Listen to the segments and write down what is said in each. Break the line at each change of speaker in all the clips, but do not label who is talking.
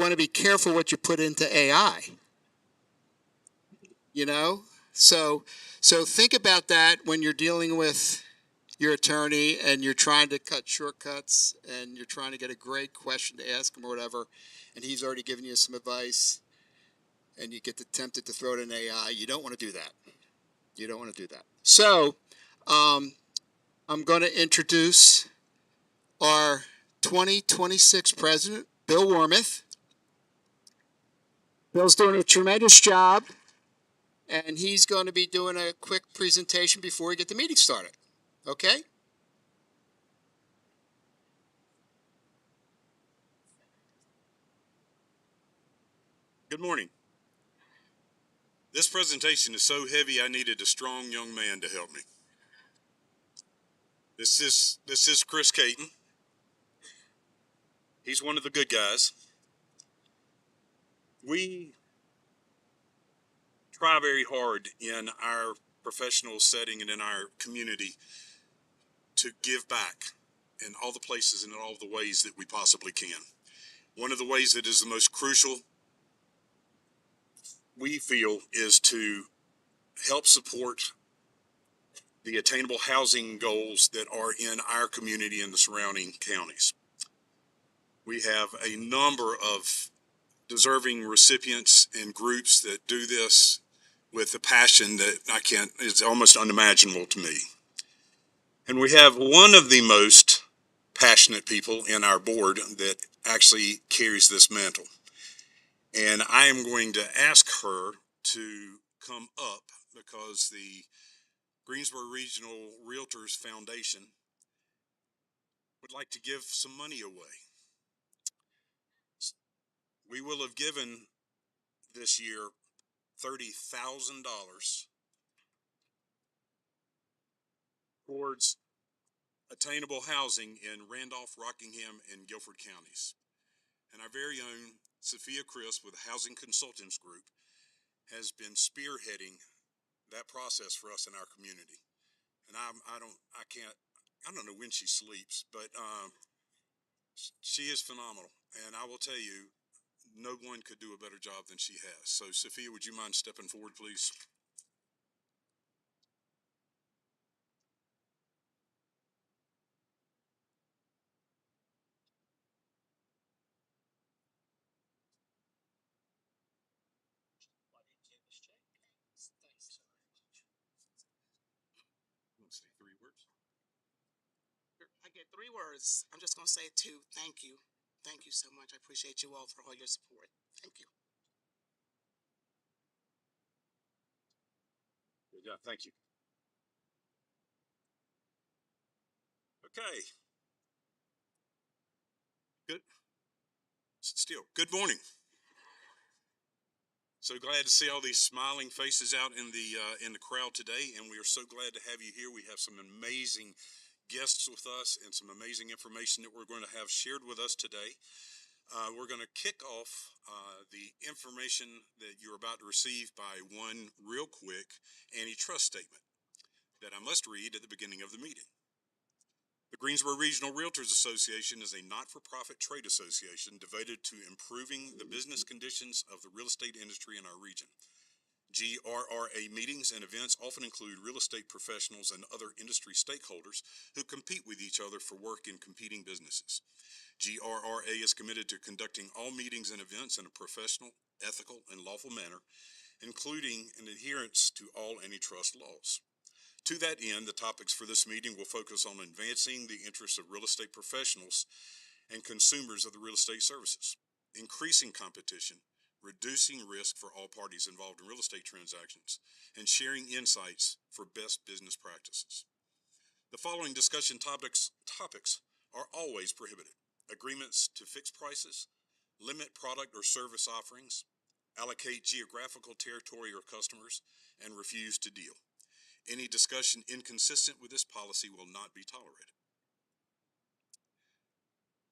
want to be careful what you put into AI. You know, so think about that when you're dealing with your attorney and you're trying to cut shortcuts and you're trying to get a great question to ask him or whatever, and he's already given you some advice, and you get tempted to throw it in AI. You don't want to do that. You don't want to do that. So, I'm going to introduce our 2026 president, Bill Wormuth. Bill's doing a tremendous job, and he's going to be doing a quick presentation before we get the meeting started. Okay?
Good morning. This presentation is so heavy I needed a strong young man to help me. This is Chris Caton. He's one of the good guys. We try very hard in our professional setting and in our community to give back in all the places and in all the ways that we possibly can. One of the ways that is the most crucial, we feel, is to help support the attainable housing goals that are in our community and the surrounding counties. We have a number of deserving recipients and groups that do this with a passion that it's almost unimaginable to me. And we have one of the most passionate people in our board that actually carries this mantle. And I am going to ask her to come up because the Greensboro Regional Realtors Foundation would like to give some money away. We will have given this year $30,000 towards attainable housing in Randolph, Rockingham, and Guilford counties. And our very own Sophia Crisp with Housing Consultants Group has been spearheading that process for us in our community. And I don't know when she sleeps, but she is phenomenal. And I will tell you, no one could do a better job than she has. So Sophia, would you mind stepping forward, please? Say 3 words.
I get 3 words. I'm just going to say 2. Thank you. Thank you so much. I appreciate you all for all your support. Thank you.
Good job. Thank you. Okay. Good. Still, good morning. So glad to see all these smiling faces out in the crowd today, and we are so glad to have you here. We have some amazing guests with us and some amazing information that we're going to have shared with us today. We're going to kick off the information that you're about to receive by one real quick antitrust statement that I must read at the beginning of the meeting. The Greensboro Regional Realtors Association is a not-for-profit trade association devoted to improving the business conditions of the real estate industry in our region. GRRA meetings and events often include real estate professionals and other industry stakeholders who compete with each other for work in competing businesses. GRRA is committed to conducting all meetings and events in a professional, ethical, and lawful manner, including an adherence to all antitrust laws. To that end, the topics for this meeting will focus on advancing the interests of real estate professionals and consumers of the real estate services, increasing competition, reducing risk for all parties involved in real estate transactions, and sharing insights for best business practices. The following discussion topics are always prohibited: agreements to fix prices, limit product or service offerings, allocate geographical territory or customers, and refuse to deal. Any discussion inconsistent with this policy will not be tolerated.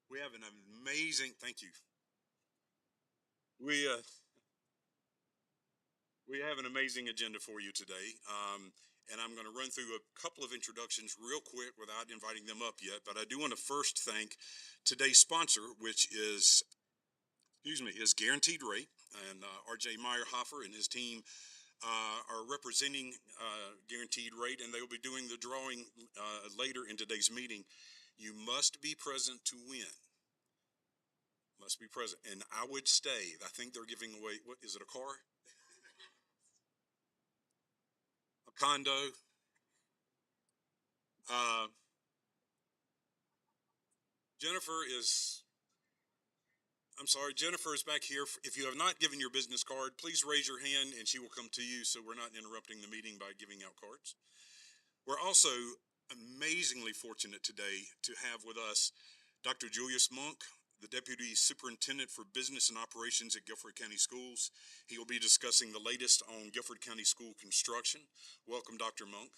We have an amazing, thank you. We have an amazing agenda for you today, and I'm going to run through a couple of introductions real quick without inviting them up yet, but I do want to first thank today's sponsor, which is his guaranteed rate. And R.J. Meyerhofer and his team are representing guaranteed rate, and they will be doing the drawing later in today's meeting. You must be present to win. Must be present. And I would stay. I think they're giving away, what is it, a car? A condo? Jennifer is back here. If you have not given your business card, please raise your hand and she will come to you so we're not interrupting the meeting by giving out cards. We're also amazingly fortunate today to have with us Dr. Julius Monk, the Deputy Superintendent for Business and Operations at Guilford County Schools. He will be discussing the latest on Guilford County School construction. Welcome, Dr. Monk.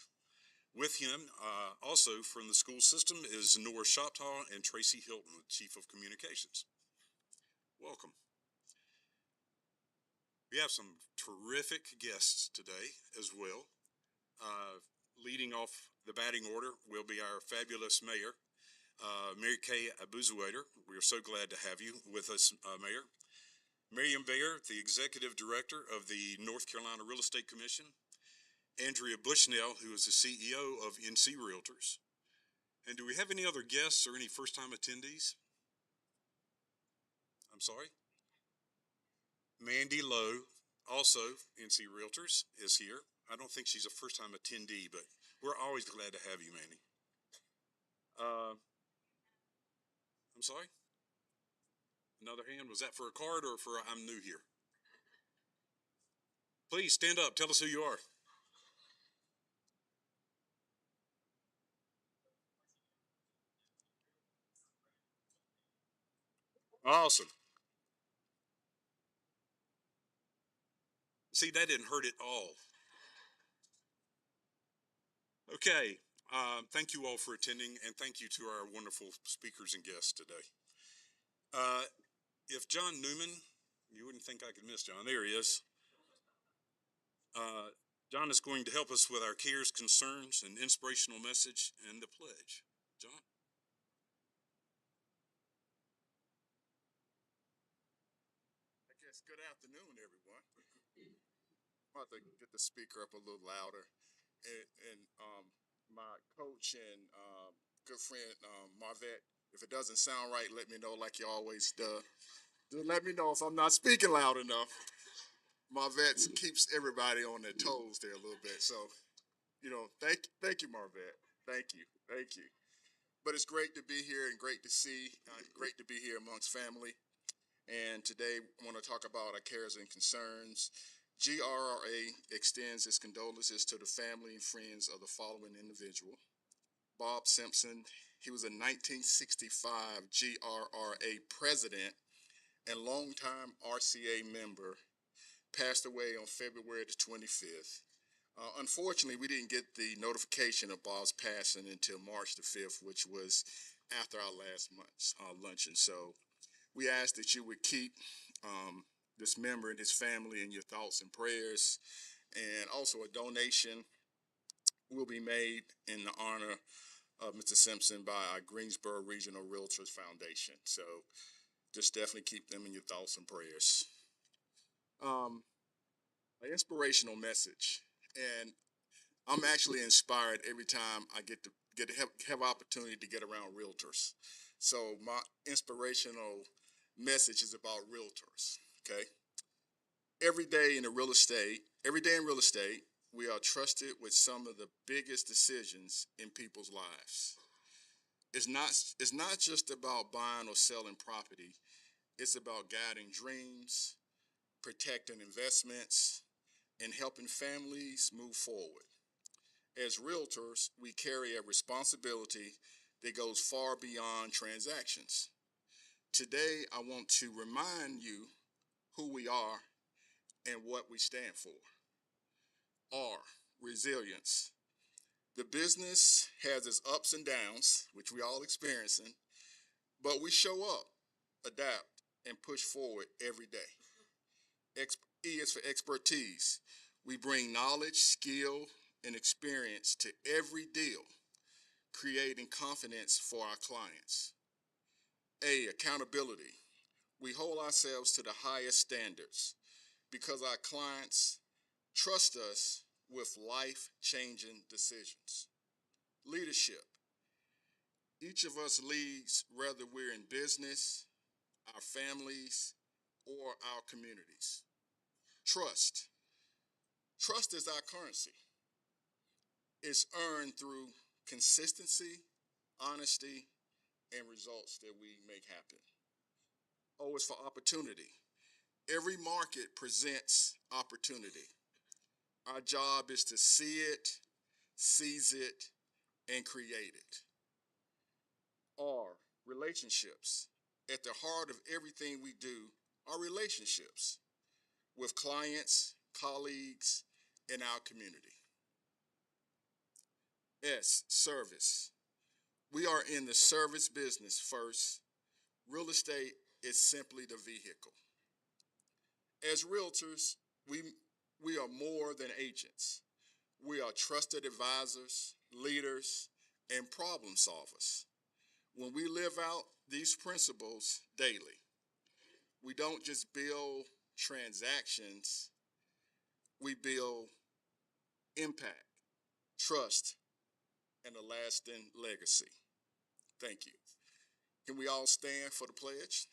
With him, also from the school system, is Nora Shoptaw and Tracy Hilton, Chief of Communications. Welcome. We have some terrific guests today as well. Leading off the batting order will be our fabulous mayor, Mary Kay Abuzuwader. We are so glad to have you with us, Mayor. Miriam Bayer, the Executive Director of the North Carolina Real Estate Commission. Andrea Bushnell, who is the CEO of NC Realtors. And do we have any other guests or any first-time attendees? I'm sorry? Mandy Lowe, also NC Realtors, is here. I don't think she's a first-time attendee, but we're always glad to have you, Mandy. I'm sorry? Another hand? Was that for a card or for I'm new here? Please stand up. Tell us who you are. Awesome. See, that didn't hurt at all. Okay. Thank you all for attending, and thank you to our wonderful speakers and guests today. If John Newman, you wouldn't think I could miss John. There he is. John is going to help us with our cares, concerns, and inspirational message and the pledge. John?
I guess good afternoon, everyone. I'm about to get the speaker up a little louder. And my coach and good friend Marvette, if it doesn't sound right, let me know like you always do. Let me know if I'm not speaking loud enough. Marvette keeps everybody on their toes there a little bit. So, thank you, Marvette. Thank you. But it's great to be here and great to be here amongst family. And today I want to talk about our cares and concerns. GRRA extends its condolences to the family and friends of the following individual. Bob Simpson, he was a 1965 GRRA president and longtime RCA member, passed away on February the 25th. Unfortunately, we didn't get the notification of Bob's passing until March the 5th, which was after our last month's luncheon. So we ask that you would keep this member and his family in your thoughts and prayers. And also a donation will be made in the honor of Mr. Simpson by our Greensboro Regional Realtors Foundation. So just definitely keep them in your thoughts and prayers. An inspirational message. And I'm actually inspired every time I get to have opportunity to get around realtors. So my inspirational message is about realtors. Okay. Every day in real estate, we are trusted with some of the biggest decisions in people's lives. It's not just about buying or selling property. It's about guiding dreams, protecting investments, and helping families move forward. As realtors, we carry a responsibility that goes far beyond transactions. Today, I want to remind you who we are and what we stand for. R, resilience. The business has its ups and downs, which we all experiencing, but we show up, adapt, and push forward every day. E is for expertise. We bring knowledge, skill, and experience to every deal, creating confidence for our clients. A, accountability. We hold ourselves to the highest standards because our clients trust us with life-changing decisions. Leadership. Each of us leads whether we're in business, our families, or our communities. Trust. Trust is our currency. It's earned through consistency, honesty, and results that we make happen. O is for opportunity. Every market presents opportunity. Our job is to see it, seize it, and create it. R, relationships. At the heart of everything we do are relationships with clients, colleagues, and our community. S, service. We are in the service business first. Real estate is simply the vehicle. As realtors, we are more than agents. We are trusted advisors, leaders, and problem solvers. When we live out these principles daily, we don't just build transactions, we build impact, trust, and a lasting legacy. Thank you. Can we all stand for the pledge?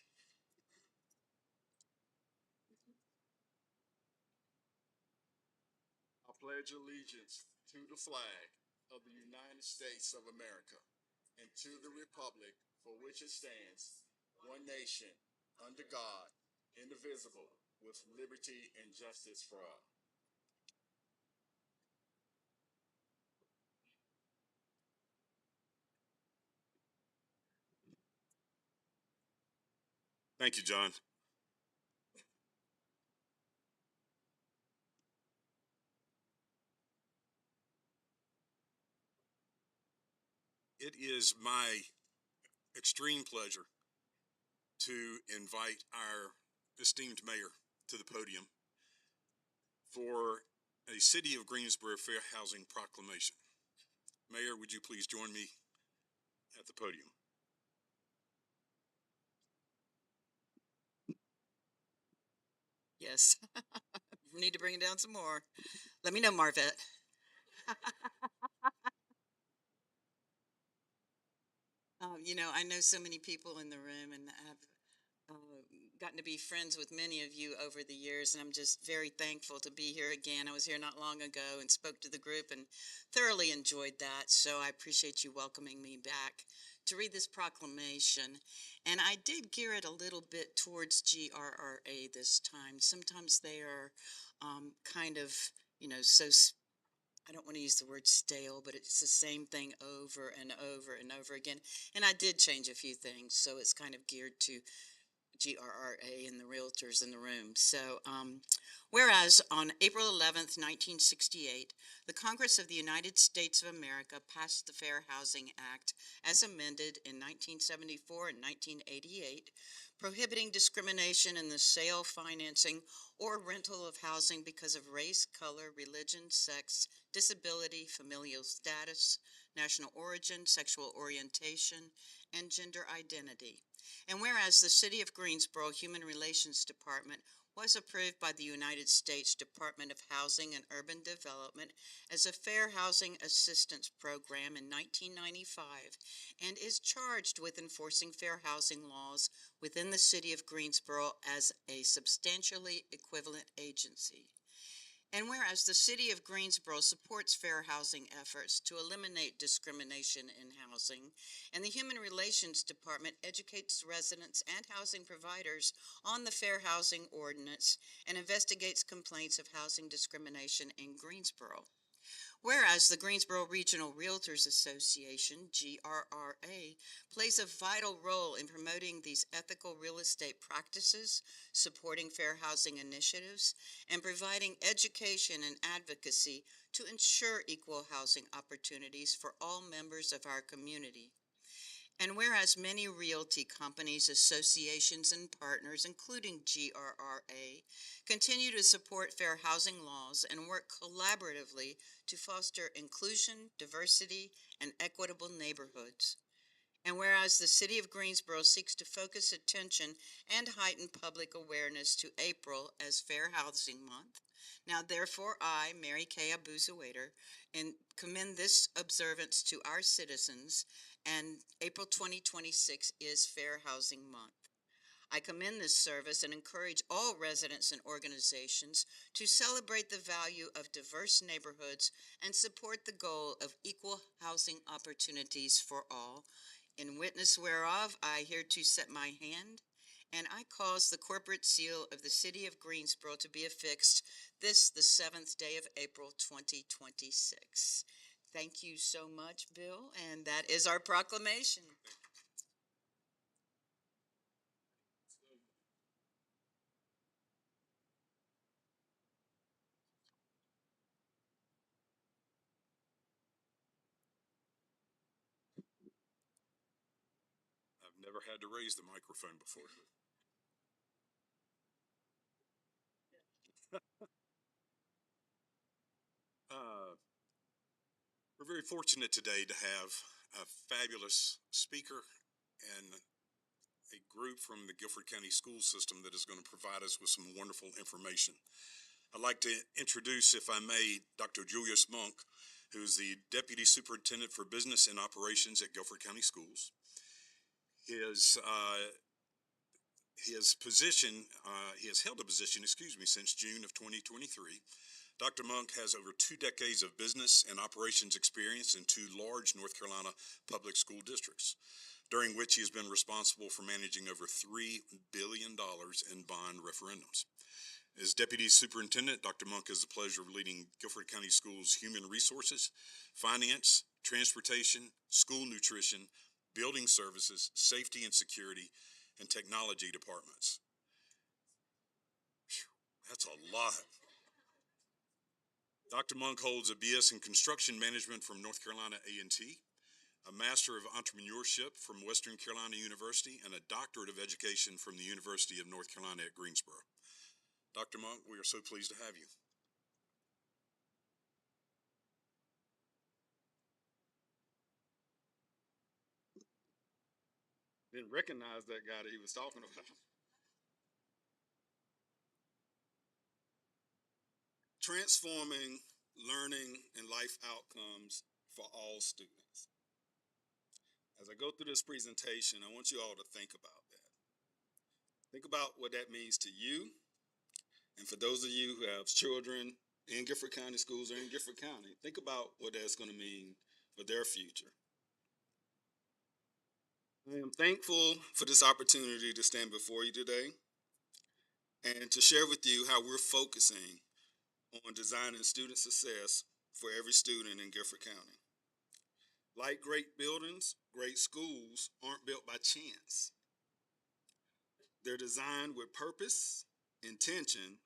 I pledge allegiance to the flag of the United States of America and to the republic for which it stands, one nation, under God, indivisible, with liberty and justice for all.
Thank you, John. It is my extreme pleasure to invite our esteemed mayor to the podium for a City of Greensboro Fair Housing Proclamation. Mayor, would you please join me at the podium?
Yes. Need to bring it down some more. Let me know, Marvette. I know so many people in the room and have gotten to be friends with many of you over the years, and I'm just very thankful to be here again. I was here not long ago and spoke to the group and thoroughly enjoyed that, so I appreciate you welcoming me back to read this proclamation. And I did gear it a little bit towards GRRA this time. Sometimes they are kind of, so I don't want to use the word stale, but it's the same thing over and over and over again. And I did change a few things, so it's kind of geared to GRRA and the realtors in the room. So, whereas on April 11th, 1968, the Congress of the United States of America passed the Fair Housing Act as amended in 1974 and 1988, prohibiting discrimination in the sale, financing, or rental of housing because of race, color, religion, sex, disability, familial status, national origin, sexual orientation, and gender identity. And whereas the City of Greensboro Human Relations Department was approved by the United States Department of Housing and Urban Development as a Fair Housing Assistance Program in 1995 and is charged with enforcing fair housing laws within the City of Greensboro as a substantially equivalent agency. And whereas the City of Greensboro supports fair housing efforts to eliminate discrimination in housing, and the Human Relations Department educates residents and housing providers on the Fair Housing Ordinance and investigates complaints of housing discrimination in Greensboro. Whereas the Greensboro Regional Realtors Association, GRRA, plays a vital role in promoting these ethical real estate practices, supporting fair housing initiatives, and providing education and advocacy to ensure equal housing opportunities for all members of our community. And whereas many realty companies, associations, and partners, including GRRA, continue to support fair housing laws and work collaboratively to foster inclusion, diversity, and equitable neighborhoods. And whereas the City of Greensboro seeks to focus attention and heighten public awareness to April as Fair Housing Month, now therefore I, Mary Kay Abuzawader, and commend this observance to our citizens, and April 2026 is Fair Housing Month. I commend this service and encourage all residents and organizations to celebrate the value of diverse neighborhoods and support the goal of equal housing opportunities for all. In witness whereof, I hereto set my hand, and I cause the corporate seal of the City of Greensboro to be affixed this, the 7th day of April 2026. Thank you so much, Bill, and that is our proclamation.
I've never had to raise the microphone before. We're very fortunate today to have a fabulous speaker and a group from the Guilford County School System that is going to provide us with some wonderful information. I'd like to introduce, if I may, Dr. Julius Monk, who is the Deputy Superintendent for Business and Operations at Guilford County Schools. His position, he has held a position, since June of 2023. Dr. Monk has over 2 decades of business and operations experience in 2 large North Carolina public school districts, during which he has been responsible for managing over $3 billion in bond referendums. As Deputy Superintendent, Dr. Monk has the pleasure of leading Guilford County Schools' human resources, finance, transportation, school nutrition, building services, safety and security, and technology departments. Whew, that's a lot. Dr. Monk holds a BS in Construction Management from North Carolina A&T, a Master of Entrepreneurship from Western Carolina University, and a Doctorate of Education from the University of North Carolina at Greensboro. Dr. Monk, we are so pleased to have you.
Didn't recognize that guy that he was talking about. Transforming learning and life outcomes for all students. As I go through this presentation, I want you all to think about that. Think about what that means to you, and for those of you who have children in Guilford County Schools or in Guilford County, think about what that's going to mean for their future. I am thankful for this opportunity to stand before you today and to share with you how we're focusing on designing student success for every student in Guilford County. Like great buildings, great schools aren't built by chance. They're designed with purpose, intention,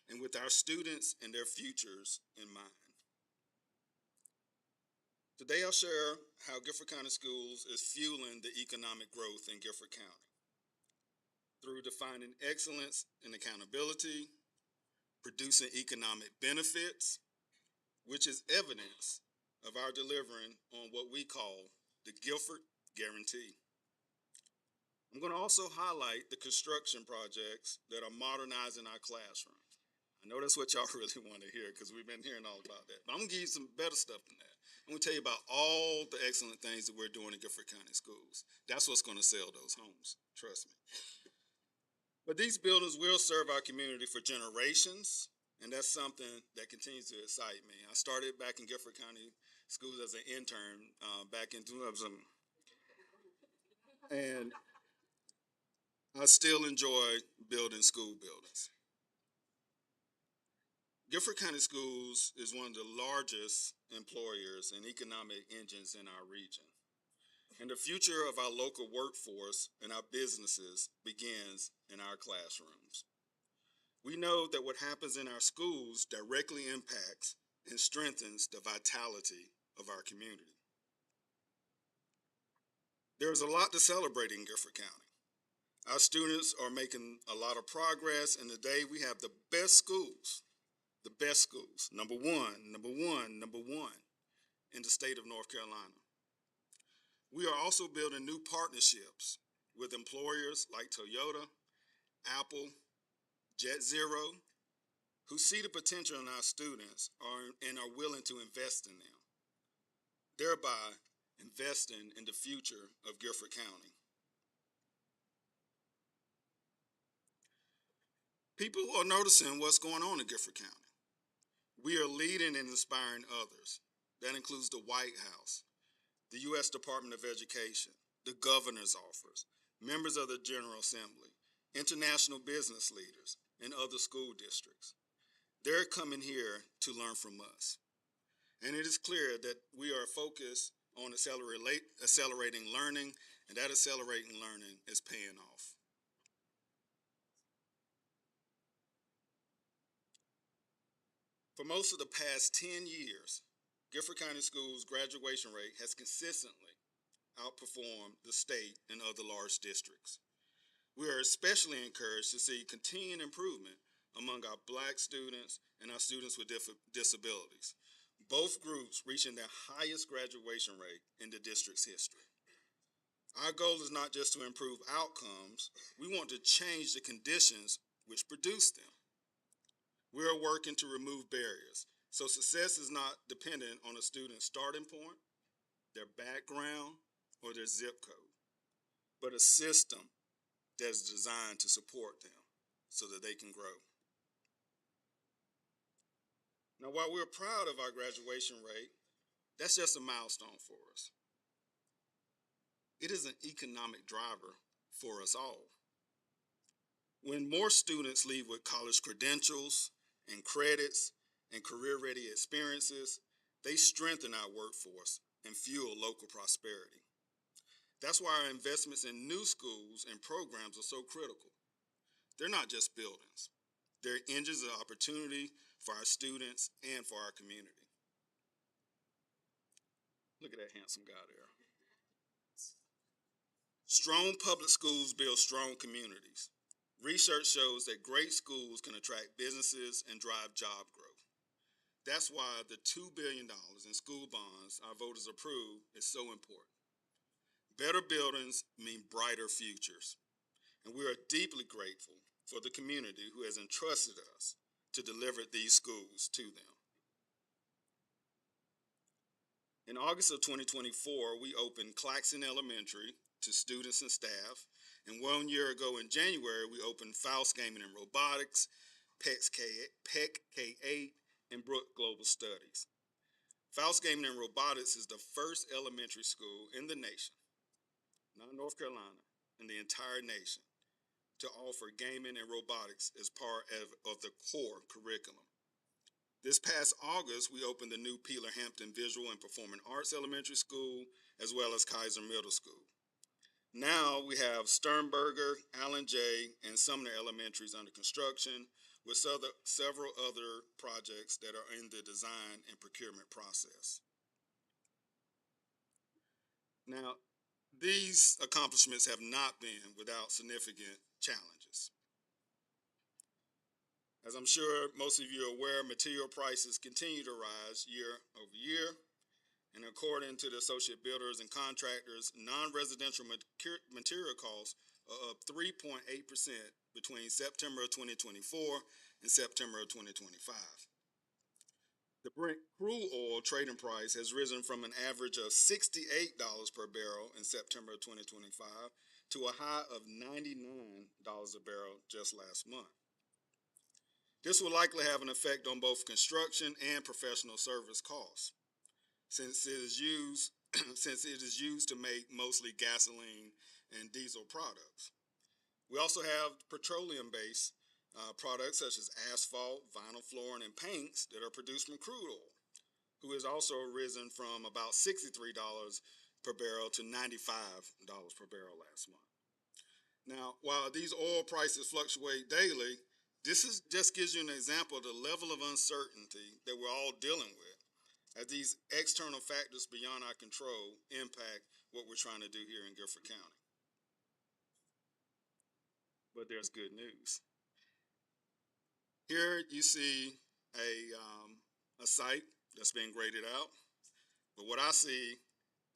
and with our students and their futures in mind. Today I'll share how Guilford County Schools is fueling the economic growth in Guilford County through defining excellence and accountability, producing economic benefits, which is evidence of our delivering on what we call the Guilford Guarantee. I'm going to also highlight the construction projects that are modernizing our classrooms. I know that's what y'all really want to hear because we've been hearing all about that. But I'm going to give you some better stuff than that. I'm going to tell you about all the excellent things that we're doing in Guilford County Schools. That's what's going to sell those homes, trust me. But these buildings will serve our community for generations, and that's something that continues to excite me. I started back in Guilford County Schools as an intern back in 2000, and I still enjoy building school buildings. Guilford County Schools is one of the largest employers and economic engines in our region. And the future of our local workforce and our businesses begins in our classrooms. We know that what happens in our schools directly impacts and strengthens the vitality of our community. There's a lot to celebrate in Guilford County. Our students are making a lot of progress, and today we have the best schools, number one in the state of North Carolina. We are also building new partnerships with employers like Toyota, Apple, JetZero, who see the potential in our students and are willing to invest in them, thereby investing in the future of Guilford County. People are noticing what's going on in Guilford County. We are leading and inspiring others. That includes the White House, the U.S. Department of Education, the Governor's Office, members of the General Assembly, international business leaders, and other school districts. They're coming here to learn from us. And it is clear that we are focused on accelerating learning, and that accelerating learning is paying off. For most of the past 10 years, Guilford County Schools' graduation rate has consistently outperformed the state and other large districts. We are especially encouraged to see continued improvement among our Black students and our students with disabilities, both groups reaching their highest graduation rate in the district's history. Our goal is not just to improve outcomes, we want to change the conditions which produce them. We are working to remove barriers, so success is not dependent on a student's starting point, their background, or their zip code, but a system that is designed to support them so that they can grow. Now, while we're proud of our graduation rate, that's just a milestone for us. It is an economic driver for us all. When more students leave with college credentials and credits and career-ready experiences, they strengthen our workforce and fuel local prosperity. That's why our investments in new schools and programs are so critical. They're not just buildings. They're engines of opportunity for our students and for our community. Look at that handsome guy there. Strong public schools build strong communities. Research shows that great schools can attract businesses and drive job growth. That's why the $2 billion in school bonds our voters approved is so important. Better buildings mean brighter futures, and we are deeply grateful for the community who has entrusted us to deliver these schools to them. In August of 2024, we opened Claxon Elementary to students and staff, and 1 year ago in January, we opened Faust Gaming and Robotics, PEC K-8, and Brook Global Studies. Faust Gaming and Robotics is the first elementary school in the nation, not North Carolina, in the entire nation, to offer gaming and robotics as part of the core curriculum. This past August, we opened the new Peeler Hampton Visual and Performing Arts Elementary School, as well as Kaiser Middle School. Now we have Sternberger, Allen J., and Sumner Elementaries under construction, with several other projects that are in the design and procurement process. Now, these accomplishments have not been without significant challenges. As I'm sure most of you are aware, material prices continue to rise year over year. And according to the associate builders and contractors, non-residential material costs are up 3.8% between September of 2024 and September of 2025. The Brent crude oil trading price has risen from an average of $68 per barrel in September of 2025 to a high of $99 a barrel just last month. This will likely have an effect on both construction and professional service costs, since it is used to make mostly gasoline and diesel products. We also have petroleum-based products such as asphalt, vinyl flooring, and paints that are produced from crude oil, who has also risen from about $63 per barrel to $95 per barrel last month. Now, while these oil prices fluctuate daily, this just gives you an example of the level of uncertainty that we're all dealing with, as these external factors beyond our control impact what we're trying to do here in Guilford County. But there's good news. Here you see a site that's been graded out, but what I see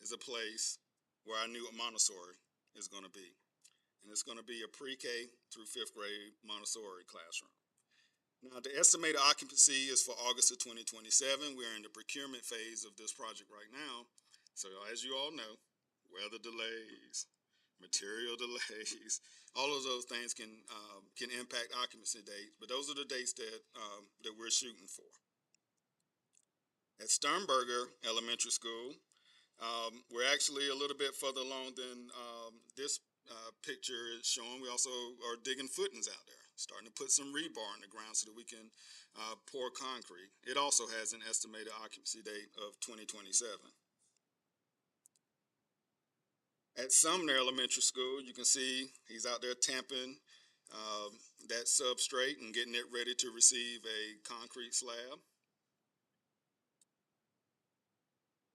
is a place where our new Montessori is going to be. And it's going to be a pre-K through 5th grade Montessori classroom. Now, the estimated occupancy is for August of 2027. We're in the procurement phase of this project right now. So as you all know, weather delays, material delays, all of those things can impact occupancy dates, but those are the dates that we're shooting for. At Sternberger Elementary School, we're actually a little bit further along than this picture is showing. We also are digging footings out there, starting to put some rebar in the ground so that we can pour concrete. It also has an estimated occupancy date of 2027. At Sumner Elementary School, you can see he's out there tamping that substrate and getting it ready to receive a concrete slab.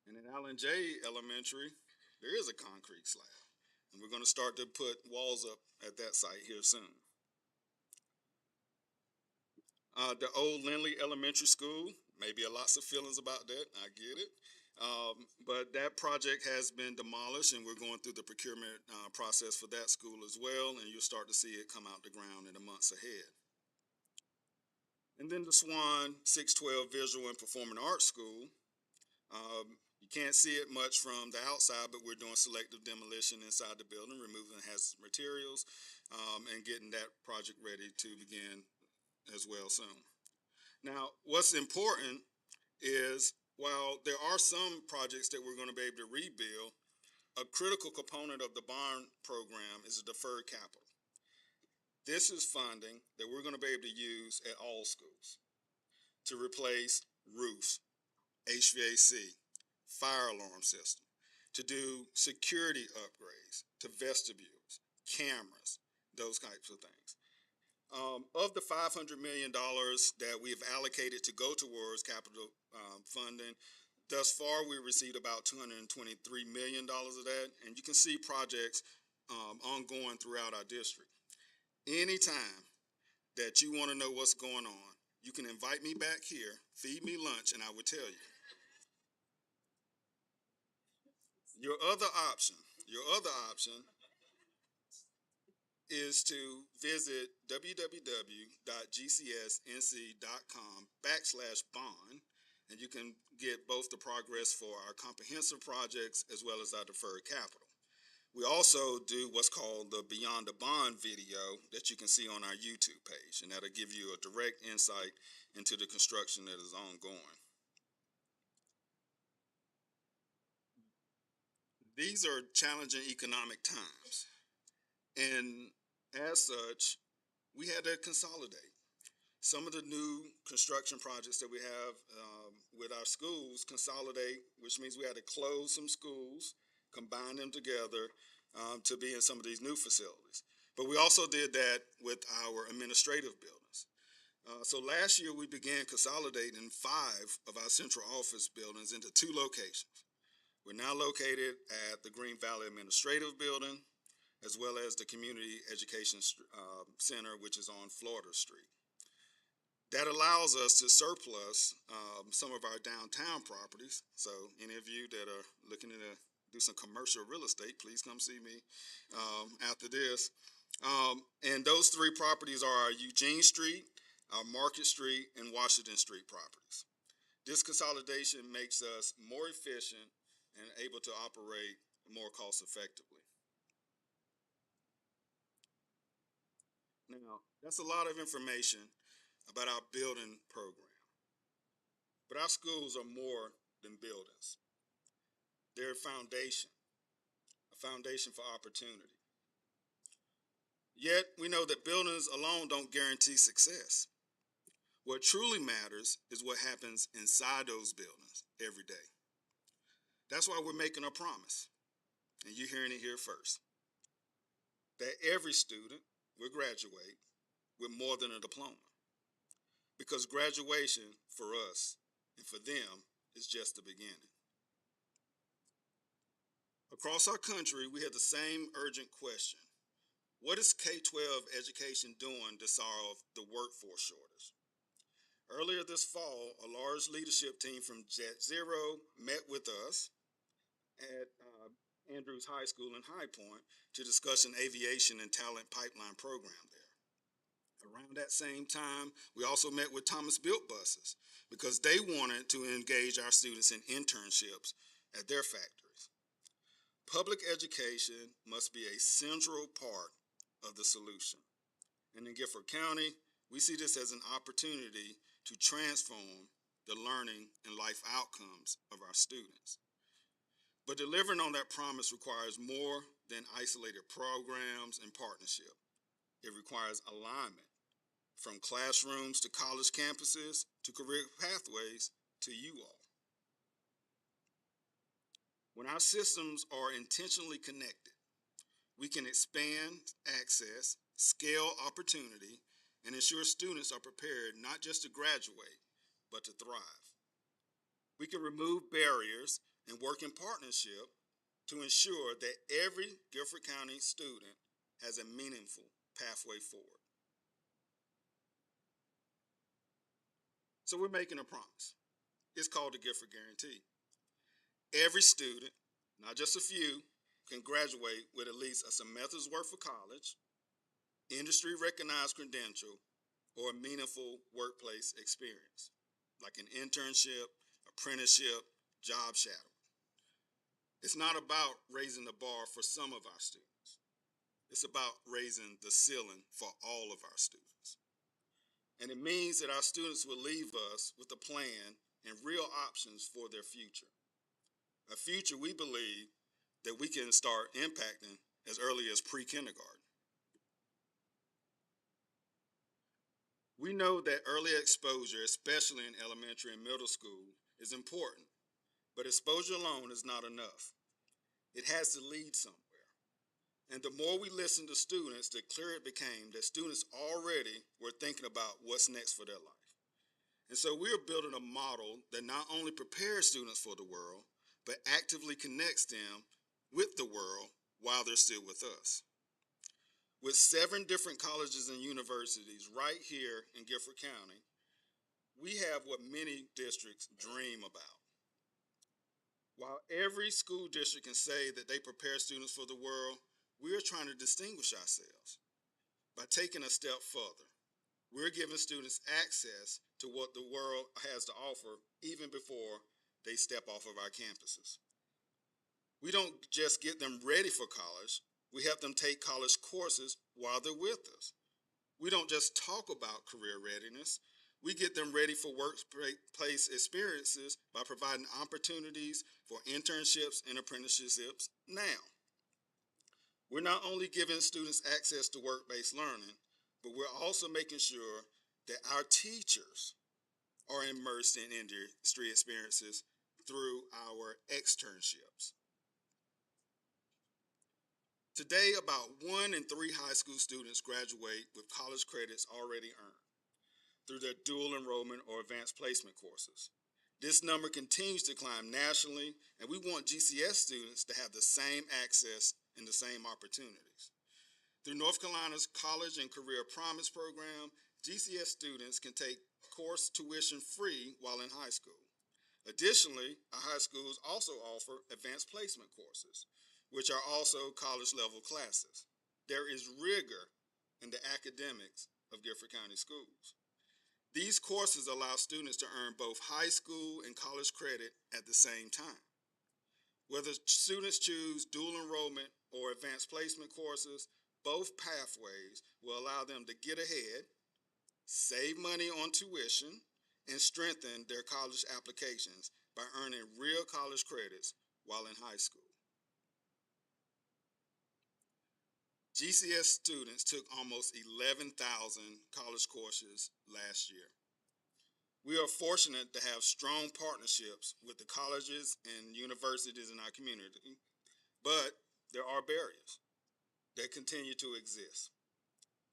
And at Allen J Elementary, there is a concrete slab. And we're going to start to put walls up at that site here soon. The old Lindley Elementary School, maybe lots of feelings about that, I get it. But that project has been demolished and we're going through the procurement process for that school as well, and you'll start to see it come out the ground in the months ahead. And then the Swan 612 Visual and Performing Arts School. You can't see it much from the outside, but we're doing selective demolition inside the building, removing hazardous materials, and getting that project ready to begin as well soon. Now, what's important is while there are some projects that we're going to be able to rebuild, a critical component of the bond program is a deferred capital. This is funding that we're going to be able to use at all schools to replace roofs, HVAC, fire alarm system, to do security upgrades to vestibules, cameras, those types of things. Of the $500 million that we've allocated to go towards capital funding, thus far we received about $223 million of that, and you can see projects ongoing throughout our district. Anytime that you want to know what's going on, you can invite me back here, feed me lunch, and I will tell you. Your other option is to visit www.gcsnc.com/bond, and you can get both the progress for our comprehensive projects as well as our deferred capital. We also do what's called the Beyond the Bond video that you can see on our YouTube page, and that'll give you a direct insight into the construction that is ongoing. These are challenging economic times, and as such, we had to consolidate. Some of the new construction projects that we have with our schools consolidate, which means we had to close some schools, combine them together to be in some of these new facilities. But we also did that with our administrative buildings. So last year we began consolidating 5 of our central office buildings into 2 locations. We're now located at the Green Valley Administrative Building, as well as the Community Education Center, which is on Florida Street. That allows us to surplus some of our downtown properties. So any of you that are looking to do some commercial real estate, please come see me after this. And those 3 properties are our Eugene Street, our Market Street, and Washington Street properties. This consolidation makes us more efficient and able to operate more cost effectively. Now, that's a lot of information about our building program. But our schools are more than buildings. They're a foundation for opportunity. Yet, we know that buildings alone don't guarantee success. What truly matters is what happens inside those buildings every day. That's why we're making a promise, and you're hearing it here first, that every student will graduate with more than a diploma, because graduation for us and for them is just the beginning. Across our country, we have the same urgent question. What is K-12 education doing to solve the workforce shortage? Earlier this fall, a large leadership team from Jet Zero met with us at Andrews High School in High Point to discuss an aviation and talent pipeline program there. Around that same time, we also met with Thomas Built Buses because they wanted to engage our students in internships at their factories. Public education must be a central part of the solution. And in Guilford County, we see this as an opportunity to transform the learning and life outcomes of our students. But delivering on that promise requires more than isolated programs and partnership. It requires alignment, from classrooms to college campuses to career pathways to you all. When our systems are intentionally connected, we can expand access, scale opportunity, and ensure students are prepared not just to graduate, but to thrive. We can remove barriers and work in partnership to ensure that every Guilford County student has a meaningful pathway forward. So we're making a promise. It's called the Guilford Guarantee. Every student, not just a few, can graduate with at least a semester's worth of college, industry-recognized credential, or a meaningful workplace experience, like an internship, apprenticeship, job shadowing. It's not about raising the bar for some of our students. It's about raising the ceiling for all of our students. And it means that our students will leave us with a plan and real options for their future. A future we believe that we can start impacting as early as pre-kindergarten. We know that early exposure, especially in elementary and middle school, is important, but exposure alone is not enough. It has to lead somewhere. And the more we listen to students, the clearer it became that students already were thinking about what's next for their life. And so we are building a model that not only prepares students for the world, but actively connects them with the world while they're still with us. With 7 different colleges and universities right here in Guilford County, we have what many districts dream about. While every school district can say that they prepare students for the world, we are trying to distinguish ourselves by taking a step further. We're giving students access to what the world has to offer even before they step off of our campuses. We don't just get them ready for college, we help them take college courses while they're with us. We don't just talk about career readiness, we get them ready for workplace experiences by providing opportunities for internships and apprenticeships now. We're not only giving students access to work-based learning, but we're also making sure that our teachers are immersed in industry experiences through our externships. Today, about 1 in 3 high school students graduate with college credits already earned through their dual enrollment or advanced placement courses. This number continues to climb nationally, and we want GCS students to have the same access and the same opportunities. Through North Carolina's College and Career Promise program, GCS students can take course tuition free while in high school. Additionally, our high schools also offer advanced placement courses, which are also college-level classes. There is rigor in the academics of Guilford County Schools. These courses allow students to earn both high school and college credit at the same time. Whether students choose dual enrollment or advanced placement courses, both pathways will allow them to get ahead, save money on tuition, and strengthen their college applications by earning real college credits while in high school. GCS students took almost 11,000 college courses last year. We are fortunate to have strong partnerships with the colleges and universities in our community, but there are barriers that continue to exist.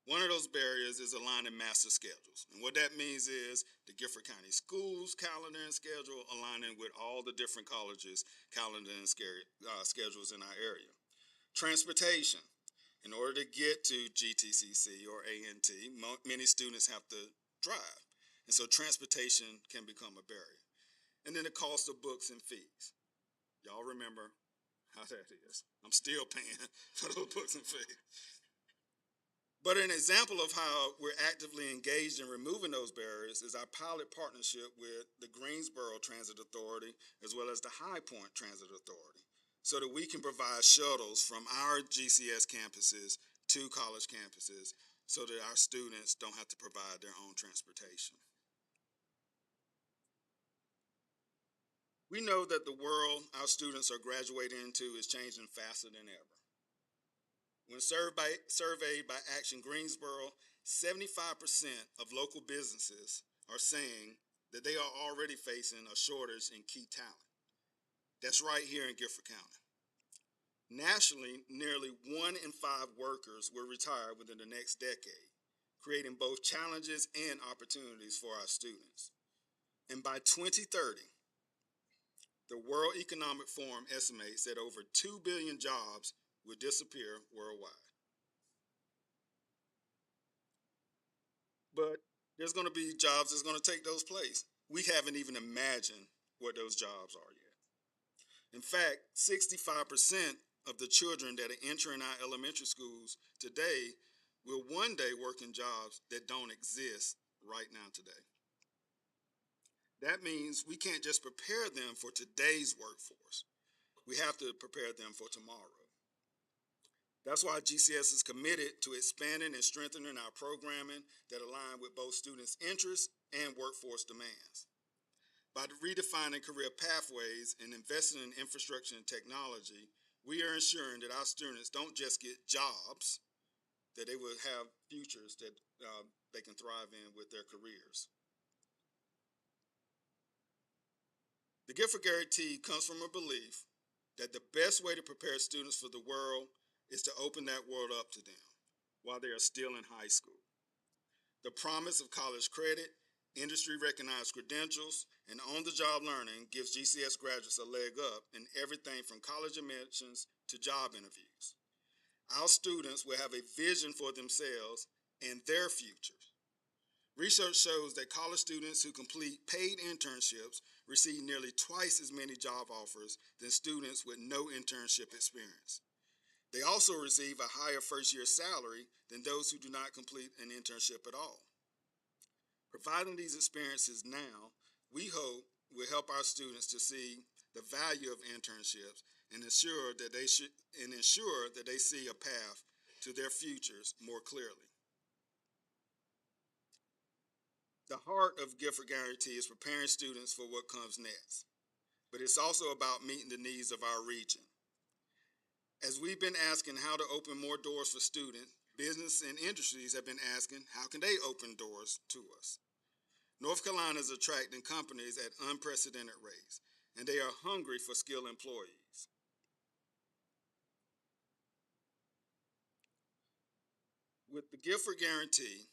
One of those barriers is aligning master schedules. And what that means is the Guilford County Schools calendar and schedule aligning with all the different colleges' calendar and schedules in our area. Transportation. In order to get to GTCC or ANT, many students have to drive. And so transportation can become a barrier. And then the cost of books and fees. Y'all remember how that is. I'm still paying for those books and fees. But an example of how we're actively engaged in removing those barriers is our pilot partnership with the Greensboro Transit Authority as well as the High Point Transit Authority, so that we can provide shuttles from our GCS campuses to college campuses so that our students don't have to provide their own transportation. We know that the world our students are graduating into is changing faster than ever. When surveyed by Action Greensboro, 75% of local businesses are saying that they are already facing a shortage in key talent. That's right here in Guilford County. Nationally, nearly 1 in 5 workers will retire within the next decade, creating both challenges and opportunities for our students. And by 2030, the World Economic Forum estimates that over 2 billion jobs will disappear worldwide. But there's going to be jobs that's going to take those place. We haven't even imagined what those jobs are yet. In fact, 65% of the children that are entering our elementary schools today will one day work in jobs that don't exist right now today. That means we can't just prepare them for today's workforce. We have to prepare them for tomorrow. That's why GCS is committed to expanding and strengthening our programming that align with both students' interests and workforce demands. By redefining career pathways and investing in infrastructure and technology, we are ensuring that our students don't just get jobs, that they will have futures that they can thrive in with their careers. The Guilford Guarantee comes from a belief that the best way to prepare students for the world is to open that world up to them while they are still in high school. The promise of college credit, industry-recognized credentials, and on-the-job learning gives GCS graduates a leg up in everything from college admissions to job interviews. Our students will have a vision for themselves and their futures. Research shows that college students who complete paid internships receive nearly twice as many job offers than students with no internship experience. They also receive a higher first-year salary than those who do not complete an internship at all. Providing these experiences now, we hope will help our students to see the value of internships and ensure that they see a path to their futures more clearly. The heart of Guilford Guarantee is preparing students for what comes next, but it's also about meeting the needs of our region. As we've been asking how to open more doors for students, business and industries have been asking how can they open doors to us. North Carolina is attracting companies at unprecedented rates, and they are hungry for skilled employees. With the Guilford Guarantee,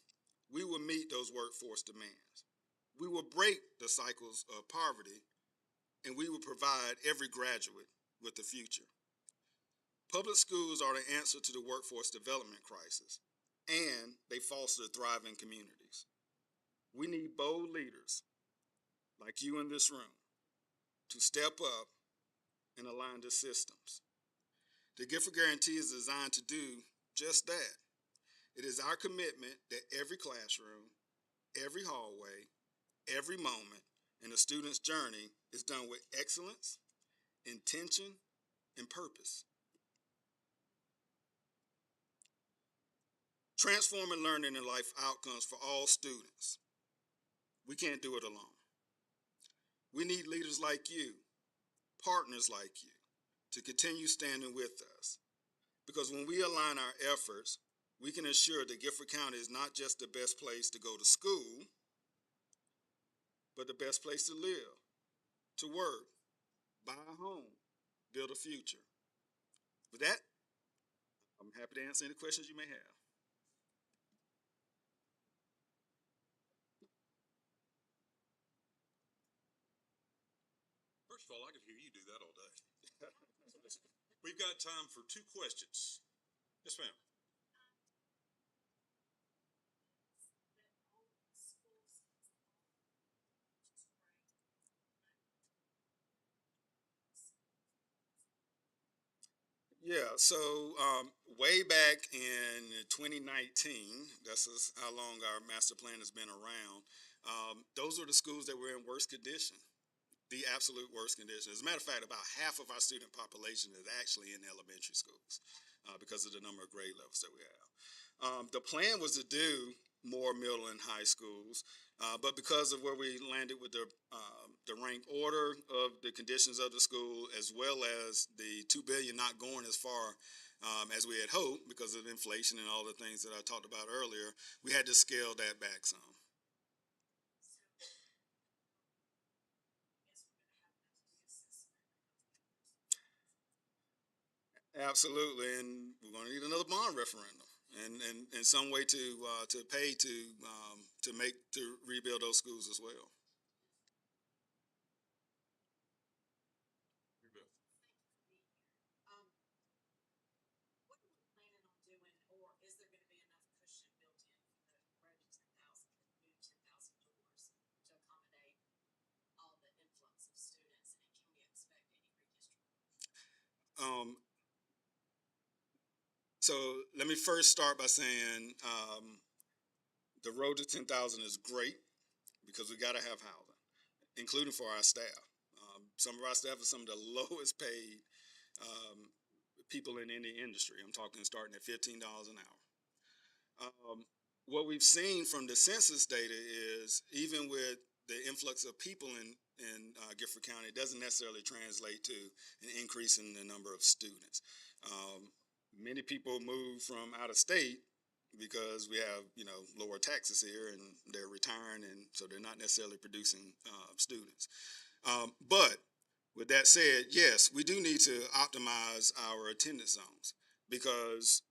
we will meet those workforce demands. We will break the cycles of poverty, and we will provide every graduate with a future. Public schools are the answer to the workforce development crisis, and they foster thriving communities. We need bold leaders like you in this room to step up and align the systems. The Guilford Guarantee is designed to do just that. It is our commitment that every classroom, every hallway, every moment in a student's journey is done with excellence, intention, and purpose. Transforming learning and life outcomes for all students. We can't do it alone. We need leaders like you, partners like you, to continue standing with us. Because when we align our efforts, we can ensure that Guilford County is not just the best place to go to school, but the best place to live, to work, buy a home, build a future. With that, I'm happy to answer any questions you may have.
First of all, I could hear you do that all day. We've got time for 2 questions. Yes, ma'am.
Yeah, so way back in 2019, how long our master plan has been around. Those were the schools that were in worst condition, the absolute worst condition. As a matter of fact, about half of our student population is actually in elementary schools because of the number of grade levels that we have. The plan was to do more middle and high schools, but because of where we landed with the rank order of the conditions of the school, as well as the $2 billion not going as far as we had hoped because of inflation and all the things that I talked about earlier, we had to scale that back some. Absolutely, and we're going to need another bond referendum, and some way to pay to rebuild those schools as well.
What are we planning on doing, or is there going to be enough cushion built in for the road to 10,000, the new 10,000 doors to accommodate all the influx of students, and can we expect any redistricting?
Um, so let me first start by saying the road to 10,000 is great because we got to have housing, including for our staff. Some of our staff are some of the lowest paid people in any industry. I'm talking starting at $15 an hour. What we've seen from the census data is even with the influx of people in Guilford County, it doesn't necessarily translate to an increase in the number of students. Many people move from out of state because we have lower taxes here and they're retiring, and so they're not necessarily producing students. But with that said, yes, we do need to optimize our attendance zones because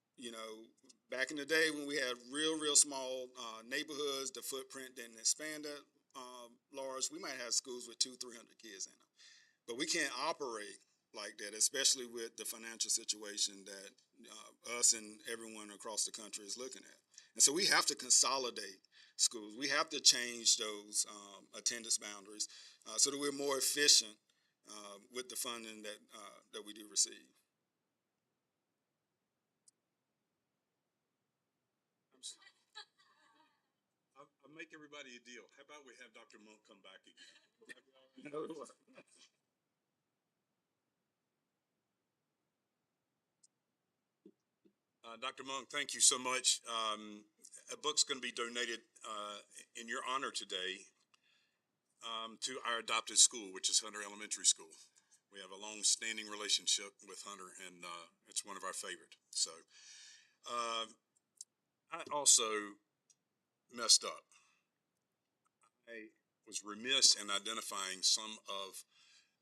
back in the day when we had real small neighborhoods, the footprint didn't expand that large. We might have schools with 200-300 kids in them, but we can't operate like that, especially with the financial situation that us and everyone across the country is looking at. And so we have to consolidate schools. We have to change those attendance boundaries so that we're more efficient with the funding that we do receive.
I'll make everybody a deal. How about we have Dr. Monk come back again? Dr. Monk, thank you so much. A book's going to be donated in your honor today to our adopted school, which is Hunter Elementary School. We have a long-standing relationship with Hunter, and it's one of our favorite. So I also messed up. I was remiss in identifying some of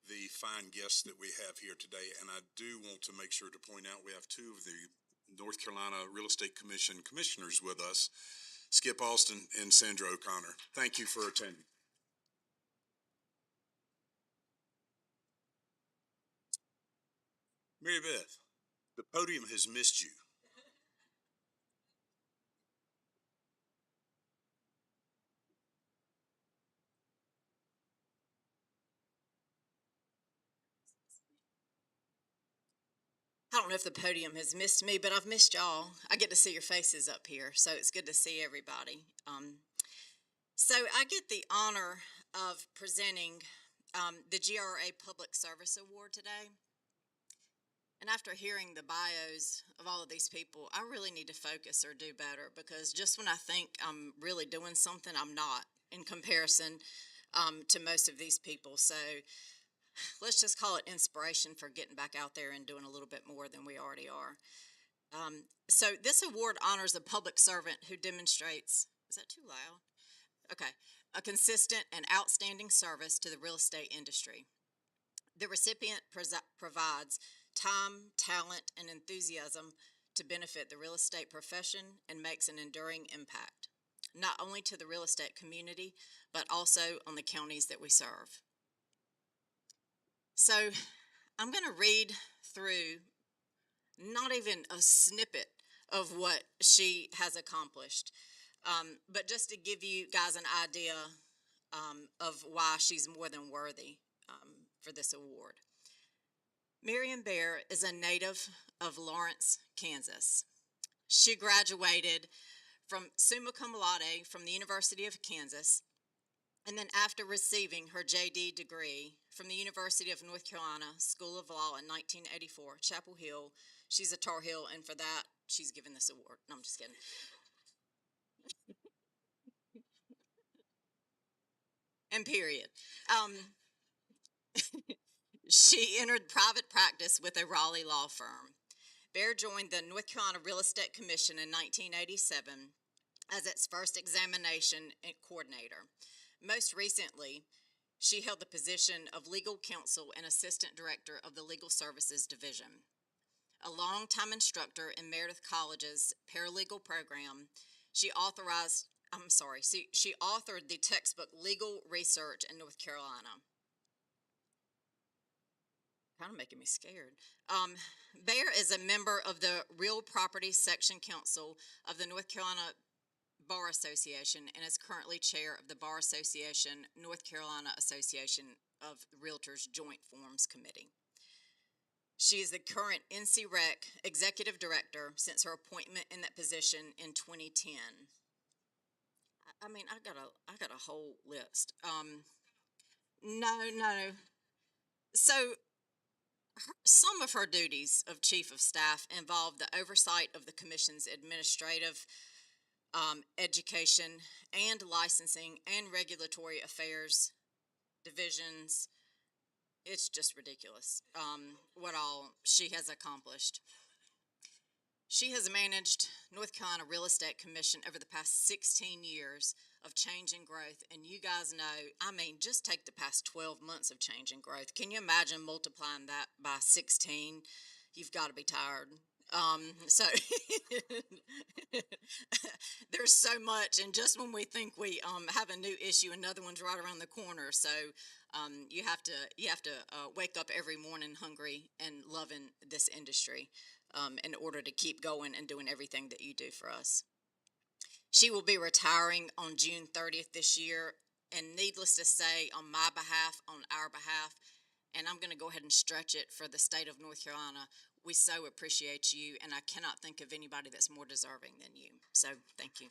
the fine guests that we have here today, and I do want to make sure to point out we have two of the North Carolina Real Estate Commission commissioners with us, Skip Alston and Sandra O'Connor. Thank you for attending. Mary Beth, the podium has missed you.
I don't know if the podium has missed me, but I've missed y'all. I get to see your faces up here, so it's good to see everybody. So I get the honor of presenting the GRA Public Service Award today. And after hearing the bios of all of these people, I really need to focus or do better, because just when I think I'm really doing something, I'm not in comparison to most of these people. So let's just call it inspiration for getting back out there and doing a little bit more than we already are. So this award honors a public servant who demonstrates, is that too loud? Okay, a consistent and outstanding service to the real estate industry. The recipient provides time, talent, and enthusiasm to benefit the real estate profession and makes an enduring impact, not only to the real estate community, but also on the counties that we serve. So I'm going to read through not even a snippet of what she has accomplished, but just to give you guys an idea of why she's more than worthy for this award. Miriam Bear is a native of Lawrence, Kansas. She graduated from summa cum laude from the University of Kansas, and then after receiving her JD degree from the University of North Carolina School of Law in 1984, Chapel Hill, she's a Tar Heel, and for that, she's given this award. No, I'm just kidding. And period. She entered private practice with a Raleigh law firm. Bear joined the North Carolina Real Estate Commission in 1987 as its first examination coordinator. Most recently, she held the position of legal counsel and assistant director of the Legal Services Division. A longtime instructor in Meredith College's paralegal program, she authored the textbook Legal Research in North Carolina. Kind of making me scared. Bear is a member of the Real Property Section Council of the North Carolina Bar Association and is currently chair of the Bar Association North Carolina Association of Realtors Joint Forums Committee. She is the current NCREC executive director since her appointment in that position in 2010. I mean, I got a whole list. No. So some of her duties of chief of staff involve the oversight of the commission's administrative, education, and licensing and regulatory affairs divisions. It's just ridiculous what all she has accomplished. She has managed North Carolina Real Estate Commission over the past 16 years of change and growth, and you guys know, I mean, just take the past 12 months of change and growth. Can you imagine multiplying that by 16? You've got to be tired. So there's so much, and just when we think we have a new issue, another one's right around the corner. So you have to wake up every morning hungry and loving this industry in order to keep going and doing everything that you do for us. She will be retiring on June 30th this year, and needless to say, on my behalf, on our behalf, and I'm going to go ahead and stretch it for the state of North Carolina, we so appreciate you, and I cannot think of anybody that's more deserving than you. So thank you.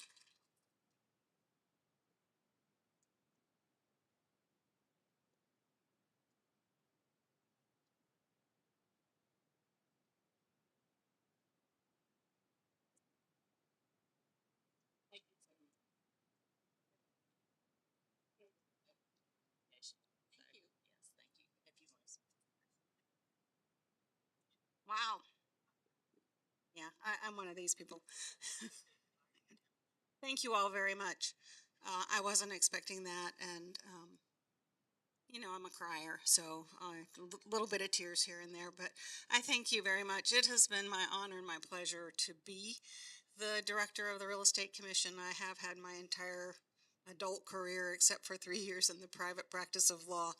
Wow. Yeah, I'm one of these people. Thank you all very much. I wasn't expecting that, and you know, I'm a crier, so a little bit of tears here and there, but I thank you very much. It has been my honor and my pleasure to be the director of the Real Estate Commission. I have had my entire adult career, except for 3 years in the private practice of law.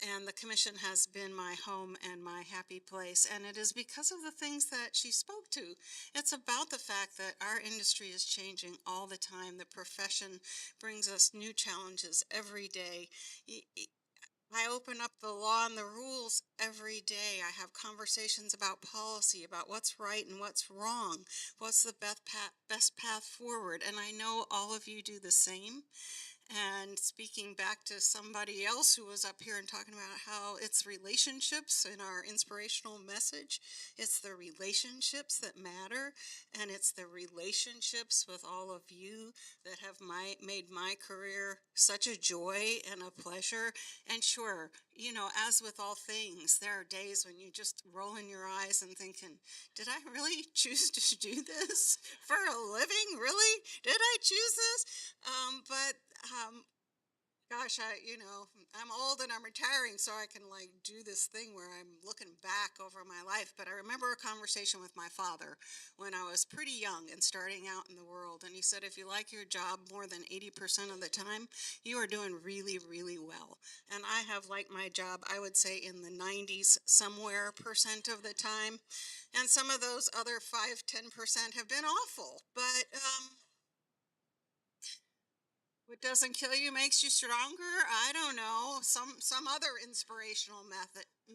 And the commission has been my home and my happy place, and it is because of the things that she spoke to. It's about the fact that our industry is changing all the time. The profession brings us new challenges every day. I open up the law and the rules every day. I have conversations about policy, about what's right and what's wrong, what's the best path forward, and I know all of you do the same. And speaking back to somebody else who was up here and talking about how it's relationships in our inspirational message, it's the relationships that matter, and it's the relationships with all of you that have made my career such a joy and a pleasure. And sure, you know, as with all things, there are days when you just roll in your eyes and thinking, did I really choose to do this for a living? Really? Did I choose this? Gosh, I'm old and I'm retiring, so I can like do this thing where I'm looking back over my life. But I remember a conversation with my father when I was pretty young and starting out in the world. And he said, if you like your job more than 80% of the time, you are doing really, really well. And I have liked my job, I would say in the 90s somewhere percent of the time. And some of those other 5-10% have been awful. But what doesn't kill you makes you stronger. I don't know, some other inspirational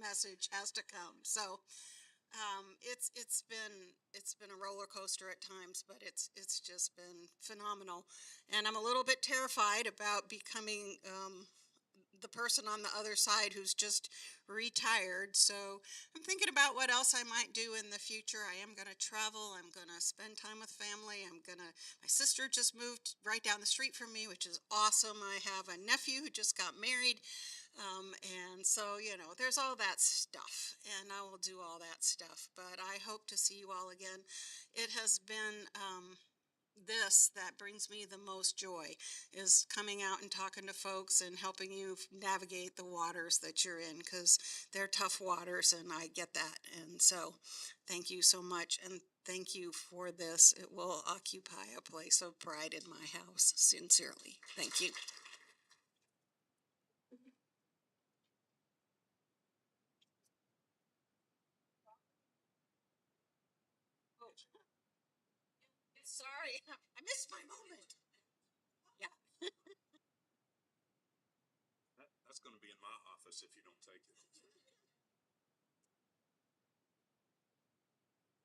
message has to come. So it's been a roller coaster at times, but it's just been phenomenal. And I'm a little bit terrified about becoming the person on the other side who's just retired. So I'm thinking about what else I might do in the future. I am going to travel. I'm going to spend time with family. My sister just moved right down the street from me, which is awesome. I have a nephew who just got married. And so, there's all that stuff, and I will do all that stuff. But I hope to see you all again. It has been this that brings me the most joy, is coming out and talking to folks and helping you navigate the waters that you're in, because they're tough waters, and I get that. And so thank you so much, and thank you for this. It will occupy a place of pride in my house, sincerely. Thank you. Sorry, I missed my moment. Yeah.
That's going to be in my office if you don't take it.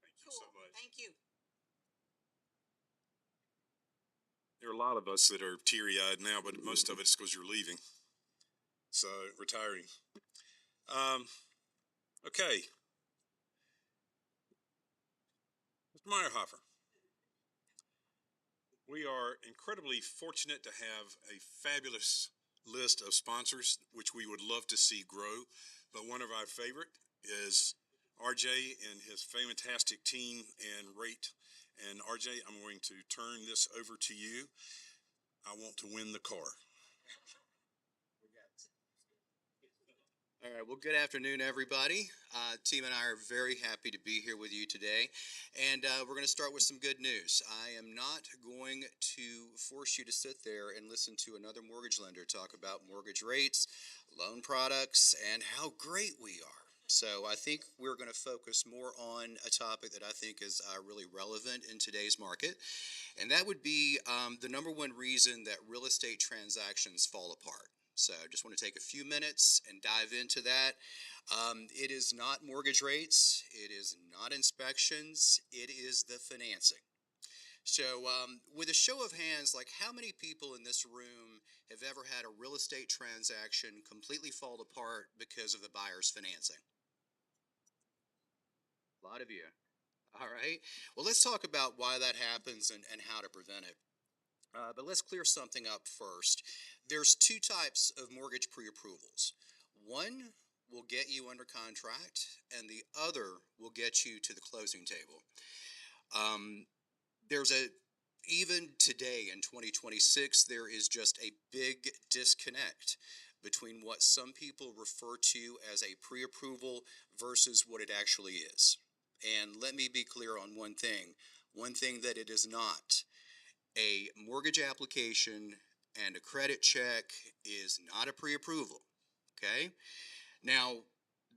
Thank you so much.
Thank you.
There are a lot of us that are teary-eyed now, but most of it's because you're leaving. So, retiring. Okay. Mr. Meyerhofer, we are incredibly fortunate to have a fabulous list of sponsors, which we would love to see grow. But one of our favorite is RJ and his fantastic team and rate. And RJ, I'm going to turn this over to you. I want to win the car.
All right, well, good afternoon, everybody. Team and I are very happy to be here with you today, and we're going to start with some good news. I am not going to force you to sit there and listen to another mortgage lender talk about mortgage rates, loan products, and how great we are. So I think we're going to focus more on a topic that I think is really relevant in today's market, and that would be the number one reason that real estate transactions fall apart. So I just want to take a few minutes and dive into that. It is not mortgage rates. It is not inspections. It is the financing. So with a show of hands, like how many people in this room have ever had a real estate transaction completely fall apart because of the buyer's financing? A lot of you. All right. Well, let's talk about why that happens and how to prevent it. But let's clear something up first. There's two types of mortgage pre-approvals. One will get you under contract, and the other will get you to the closing table. Even today in 2026, there is just a big disconnect between what some people refer to as a pre-approval versus what it actually is. And let me be clear on one thing that it is not. A mortgage application and a credit check is not a pre-approval, okay? Now,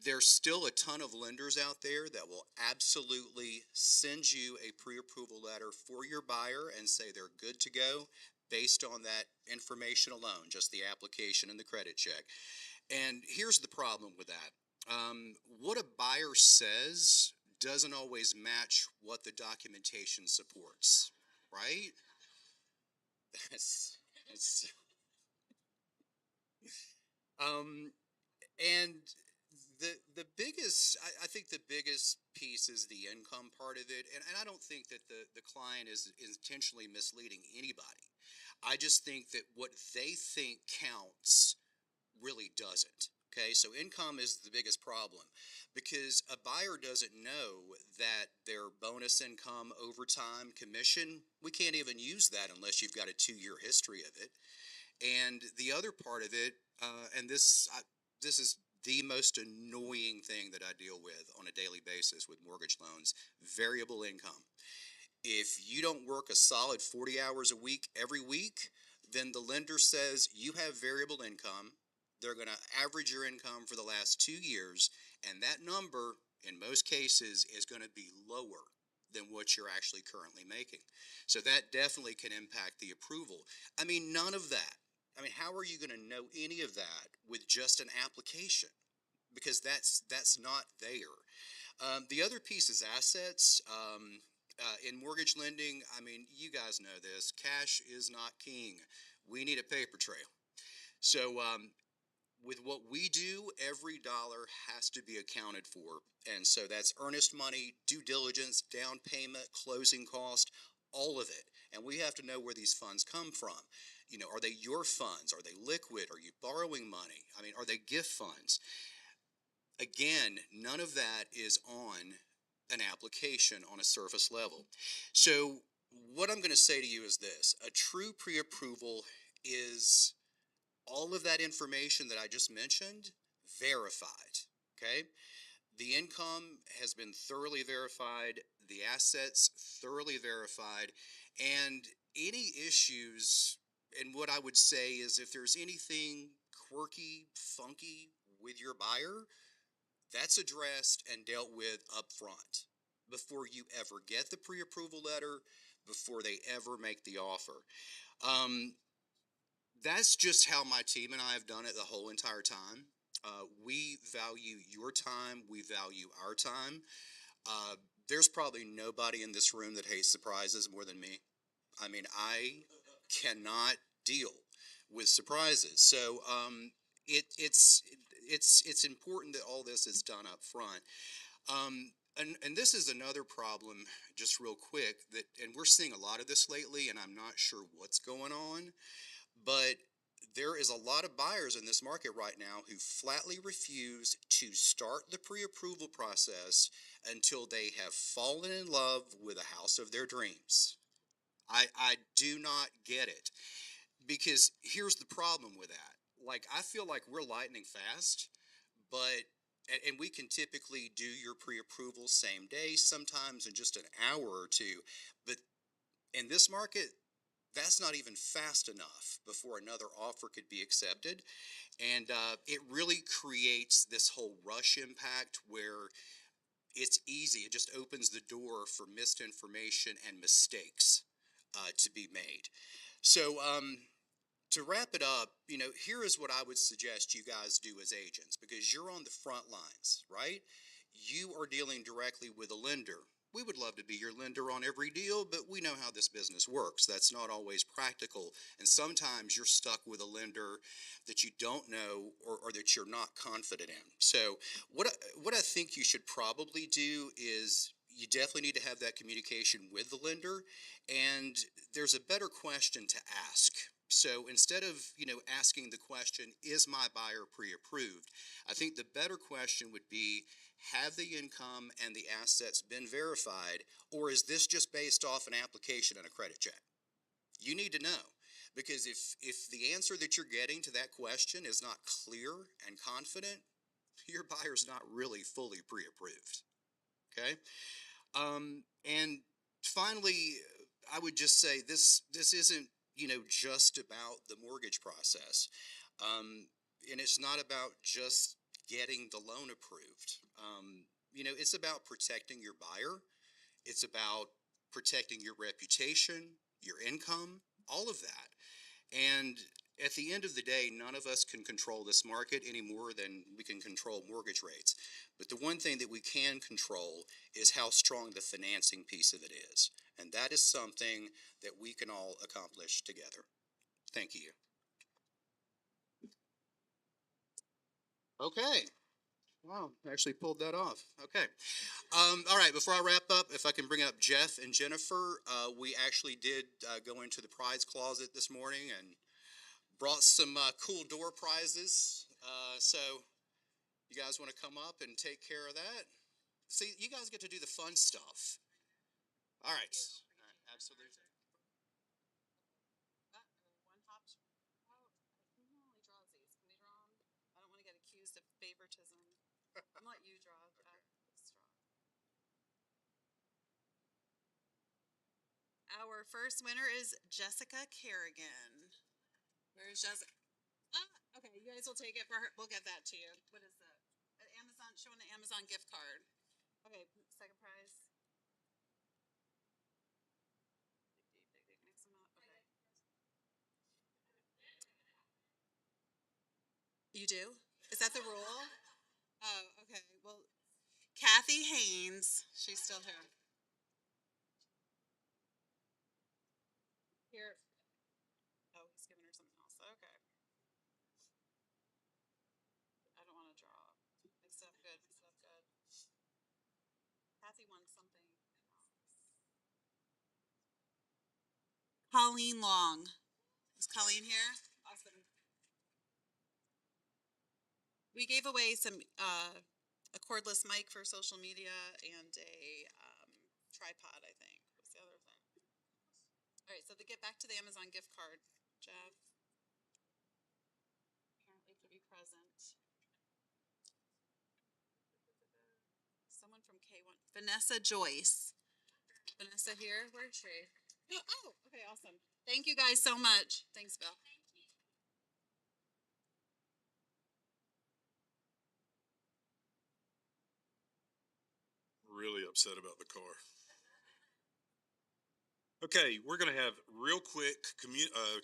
there's still a ton of lenders out there that will absolutely send you a pre-approval letter for your buyer and say they're good to go based on that information alone, just the application and the credit check. And here's the problem with that. What a buyer says doesn't always match what the documentation supports, right? That's and the biggest, I think the biggest piece is the income part of it, and I don't think that the client is intentionally misleading anybody. I just think that what they think counts really doesn't. Okay, so income is the biggest problem because a buyer doesn't know that their bonus income, overtime, commission, we can't even use that unless you've got a 2-year history of it. And the other part of it, and this is the most annoying thing that I deal with on a daily basis with mortgage loans, variable income. If you don't work a solid 40 hours a week every week, then the lender says you have variable income. They're going to average your income for the last 2 years, and that number, in most cases, is going to be lower than what you're actually currently making. So that definitely can impact the approval. I mean, none of that. I mean, how are you going to know any of that with just an application? because that's not there. The other piece is assets. In mortgage lending, I mean, you guys know this. Cash is not king. We need a paper trail. So with what we do, every dollar has to be accounted for. And so that's earnest money, due diligence, down payment, closing cost, all of it. And we have to know where these funds come from. You know, are they your funds? Are they liquid? Are you borrowing money? I mean, are they gift funds? Again, none of that is on an application on a surface level. So what I'm going to say to you is this: a true pre-approval is all of that information that I just mentioned verified. Okay? The income has been thoroughly verified, the assets thoroughly verified, and any issues, and what I would say is if there's anything quirky, funky with your buyer, that's addressed and dealt with up front before you ever get the pre-approval letter, before they ever make the offer. That's just how my team and I have done it the whole entire time. We value your time. We value our time. There's probably nobody in this room that hates surprises more than me. I mean, I cannot deal with surprises. So it's important that all this is done up front. And this is another problem, just real quick, that, and we're seeing a lot of this lately, and I'm not sure what's going on, but there is a lot of buyers in this market right now who flatly refuse to start the pre-approval process until they have fallen in love with a house of their dreams. I do not get it, because here's the problem with that. Like, I feel like we're lightning fast, but and we can typically do your pre-approval same day, sometimes in just an hour or two. But in this market, that's not even fast enough before another offer could be accepted. And it really creates this whole rush impact where it's easy. It just opens the door for misinformation and mistakes to be made. So to wrap it up, you know, here is what I would suggest you guys do as agents, because you're on the front lines, right? You are dealing directly with a lender. We would love to be your lender on every deal, but we know how this business works. That's not always practical. And sometimes you're stuck with a lender that you don't know, or that you're not confident in. So what I think you should probably do is you definitely need to have that communication with the lender, and there's a better question to ask. So instead of, you know, asking the question, is my buyer pre-approved? I think the better question would be, have the income and the assets been verified, or is this just based off an application and a credit check? You need to know, because if the answer that you're getting to that question is not clear and confident, your buyer's not really fully pre-approved. Okay? And finally, I would just say this isn't, you know, just about the mortgage process. And it's not about just getting the loan approved. You know, it's about protecting your buyer. It's about protecting your reputation, your income, all of that. And at the end of the day, none of us can control this market any more than we can control mortgage rates. But the one thing that we can control is how strong the financing piece of it is. And that is something that we can all accomplish together. Thank you. Okay. Wow, I actually pulled that off. Okay. All right, before I wrap up, if I can bring up Jeff and Jennifer, we actually did go into the prize closet this morning and brought some cool door prizes. So you guys want to come up and take care of that? See, you guys get to do the fun stuff. All right. Absolutely.
One hop. Oh, who normally draws these? Can we draw them? I don't want to get accused of favoritism. I'm let you draw. Let's draw. Our first winner is Jessica Kerrigan. Where is Jessica? Okay, you guys will take it for her. We'll get that to you. What is that? An Amazon, showing an Amazon gift card. Okay, second prize. Mix them up. Okay. You do? Is that the rule? Oh, okay. Well, Kathy Haynes, she's still here. Here. Oh, he's giving her something else. Okay. I don't want to draw. Mix it up good. Mix it up good. Kathy wants something else. Colleen Long. Is Colleen here? Awesome. We gave away some a cordless mic for social media and a tripod, I think. What's the other thing? All right, so to get back to the Amazon gift card, Jeff. Apparently to be present. Someone from K1. Vanessa Joyce. Vanessa here? Where's she? Oh, okay, awesome. Thank you guys so much. Thanks, Bill.
Really upset about the car. Okay, we're going to have real quick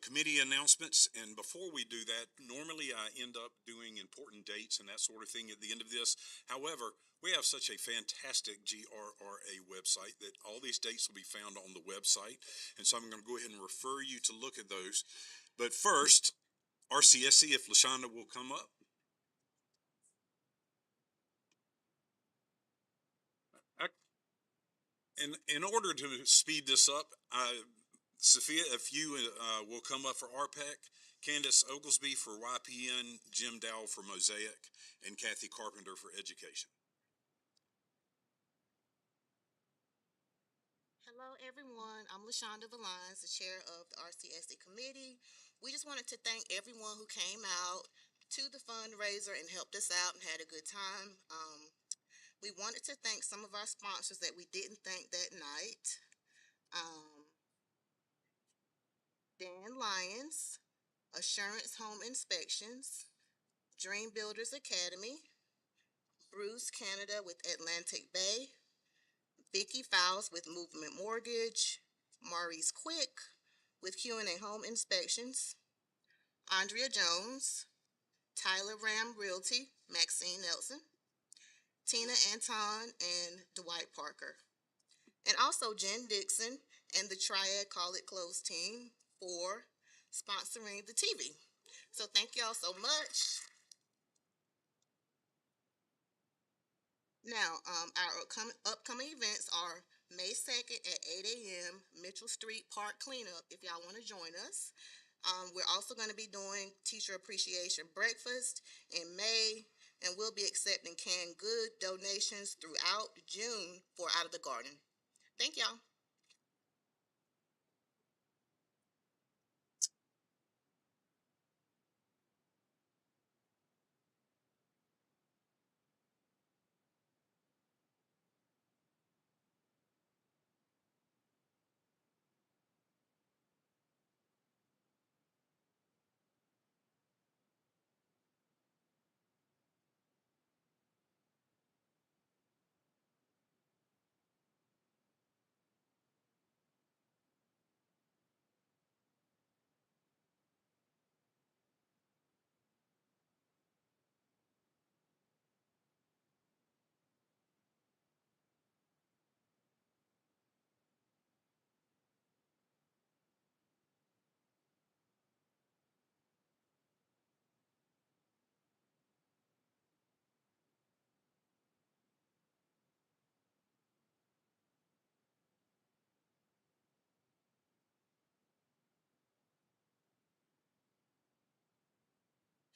committee announcements. And before we do that, normally I end up doing important dates and that sort of thing at the end of this. However, we have such a fantastic GRRA website that all these dates will be found on the website. And so I'm going to go ahead and refer you to look at those. But first, RCSC, if LaShonda will come up. In order to speed this up, Sophia, if you will come up for RPEC, Candace Oglesby for YPN, Jim Dowell for Mosaic, and Kathy Carpenter for Education.
Hello, everyone. I'm LaShonda Valines, the chair of the RCSC committee. We just wanted to thank everyone who came out to the fundraiser and helped us out and had a good time. We wanted to thank some of our sponsors that we didn't thank that night. Dan Lyons, Assurance Home Inspections, Dream Builders Academy, Bruce Canada with Atlantic Bay, Vicky Fowles with Movement Mortgage, Maurice Quick with Q&A Home Inspections, Andrea Jones, Tyler Ram Realty, Maxine Nelson, Tina Anton, and Dwight Parker. And also Jen Dixon and the Triad Call It Close team for sponsoring the TV. So thank y'all so much. Now, our upcoming events are May 2nd at 8 a.m. Mitchell Street Park Cleanup if y'all want to join us. We're also going to be doing Teacher Appreciation Breakfast in May, and we'll be accepting canned good donations throughout June for Out of the Garden. Thank y'all.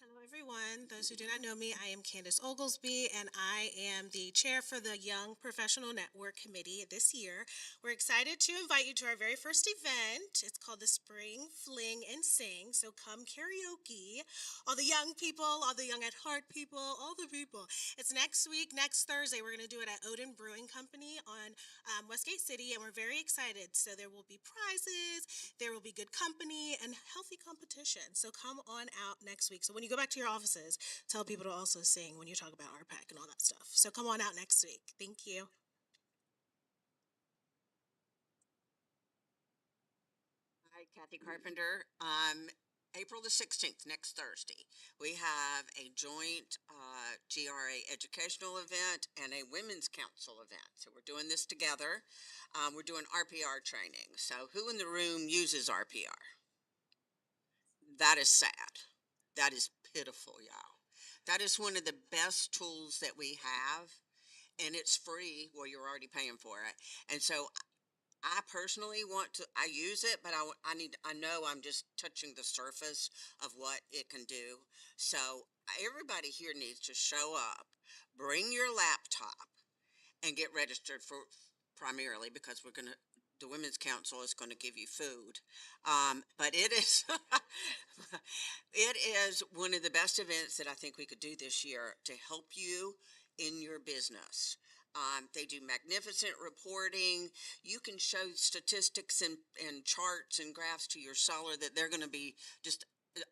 Hello, everyone. Those who do not know me, I am Candace Oglesby, and I am the chair for the Young Professional Network Committee this year. We're excited to invite you to our very first event. It's called the Spring Fling and Sing, so come karaoke. All the young people, all the young at heart people, all the people. It's next week, next Thursday. We're going to do it at Odin Brewing Company on Westgate City, and we're very excited. So there will be prizes, there will be good company, and healthy competition. So come on out next week. So when you go back to your offices, tell people to also sing when you talk about RPAC and all that stuff. So come on out next week. Thank you.
Hi, Kathy Carpenter. April the 16th, next Thursday, we have a joint GRA educational event and a women's council event. So we're doing this together. We're doing RPR training. So who in the room uses RPR? That is sad. That is pitiful, y'all. That is one of the best tools that we have, and it's free. Well, you're already paying for it. And so I personally I use it, but I know I'm just touching the surface of what it can do. So everybody here needs to show up, bring your laptop, and get registered for primarily because the Women's Council is going to give you food. But it is, it is one of the best events that I think we could do this year to help you in your business. They do magnificent reporting. You can show statistics and charts and graphs to your seller that they're going to be just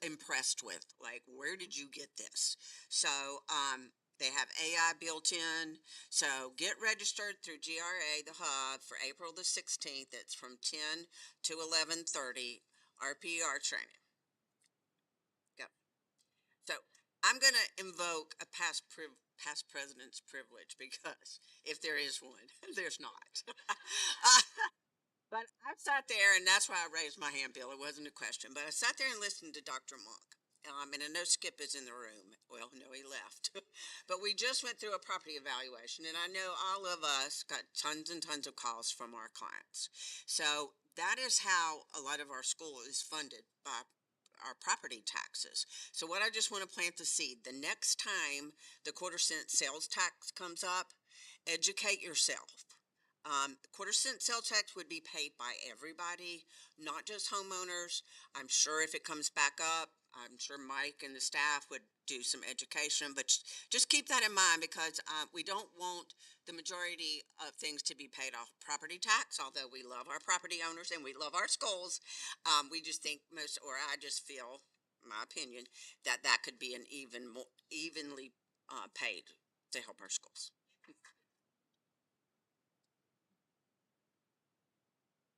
impressed with. Like, where did you get this? So they have AI built in. So get registered through GRA, the hub, for April the 16th. It's from 10 to 11:30, RPR training. Go. So I'm going to invoke a past president's privilege, because if there is one, there's not. But I sat there, and that's why I raised my hand, Bill. It wasn't a question, but I sat there and listened to Dr. Monk. And I know Skip is in the room. Well, no, he left. But we just went through a property evaluation, and I know all of us got tons and tons of calls from our clients. So that is how a lot of our school is funded, by our property taxes. So what I just want to plant the seed. The next time the quarter-cent sales tax comes up, educate yourself. The quarter-cent sales tax would be paid by everybody, not just homeowners. I'm sure if it comes back up, I'm sure Mike and the staff would do some education, but just keep that in mind, because we don't want the majority of things to be paid off property tax, although we love our property owners and we love our schools. We just think I just feel, my opinion, that could be an even more evenly paid to help our schools.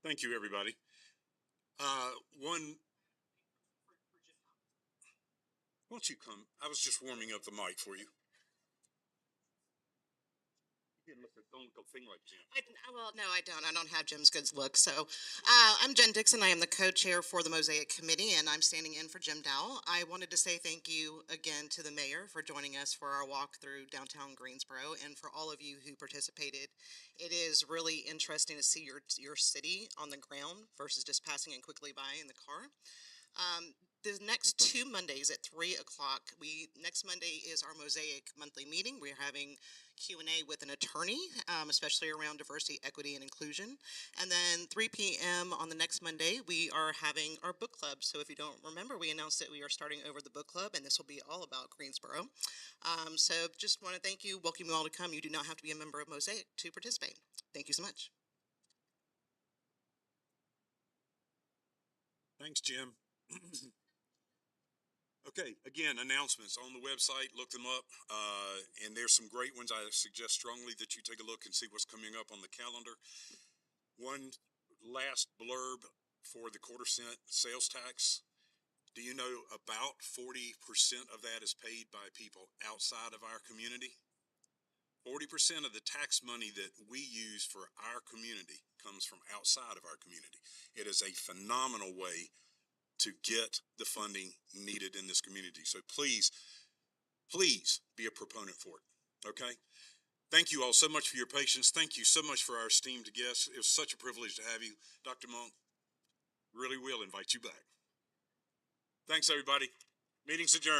Thank you, everybody. Why don't you come? I was just warming up the mic for you. You didn't look a thing like Jim.
Well, no, I don't. I don't have Jim's good look. So I'm Jen Dixon. I am the co-chair for the Mosaic Committee, and I'm standing in for Jim Dowell. I wanted to say thank you again to the mayor for joining us for our walk through downtown Greensboro, and for all of you who participated. It is really interesting to see your city on the ground versus just passing it quickly by in the car. The next 2 Mondays at 3 o'clock, next Monday is our Mosaic monthly meeting. We're having Q&A with an attorney, especially around diversity, equity, and inclusion. And then 3 p.m. on the next Monday, we are having our book club. So if you don't remember, we announced that we are starting over the book club, and this will be all about Greensboro. So just want to thank you, welcome you all to come. You do not have to be a member of Mosaic to participate. Thank you so much.
Thanks, Jim. Okay, again, announcements on the website, look them up, and there's some great ones. I suggest strongly that you take a look and see what's coming up on the calendar. One last blurb for the quarter-cent sales tax. Do you know about 40% of that is paid by people outside of our community? 40% of the tax money that we use for our community comes from outside of our community. It is a phenomenal way to get the funding needed in this community. So please be a proponent for it, okay? Thank you all so much for your patience. Thank you so much for our esteemed guests. It was such a privilege to have you. Dr. Monk, really will invite you back. Thanks, everybody. Meeting's adjourned.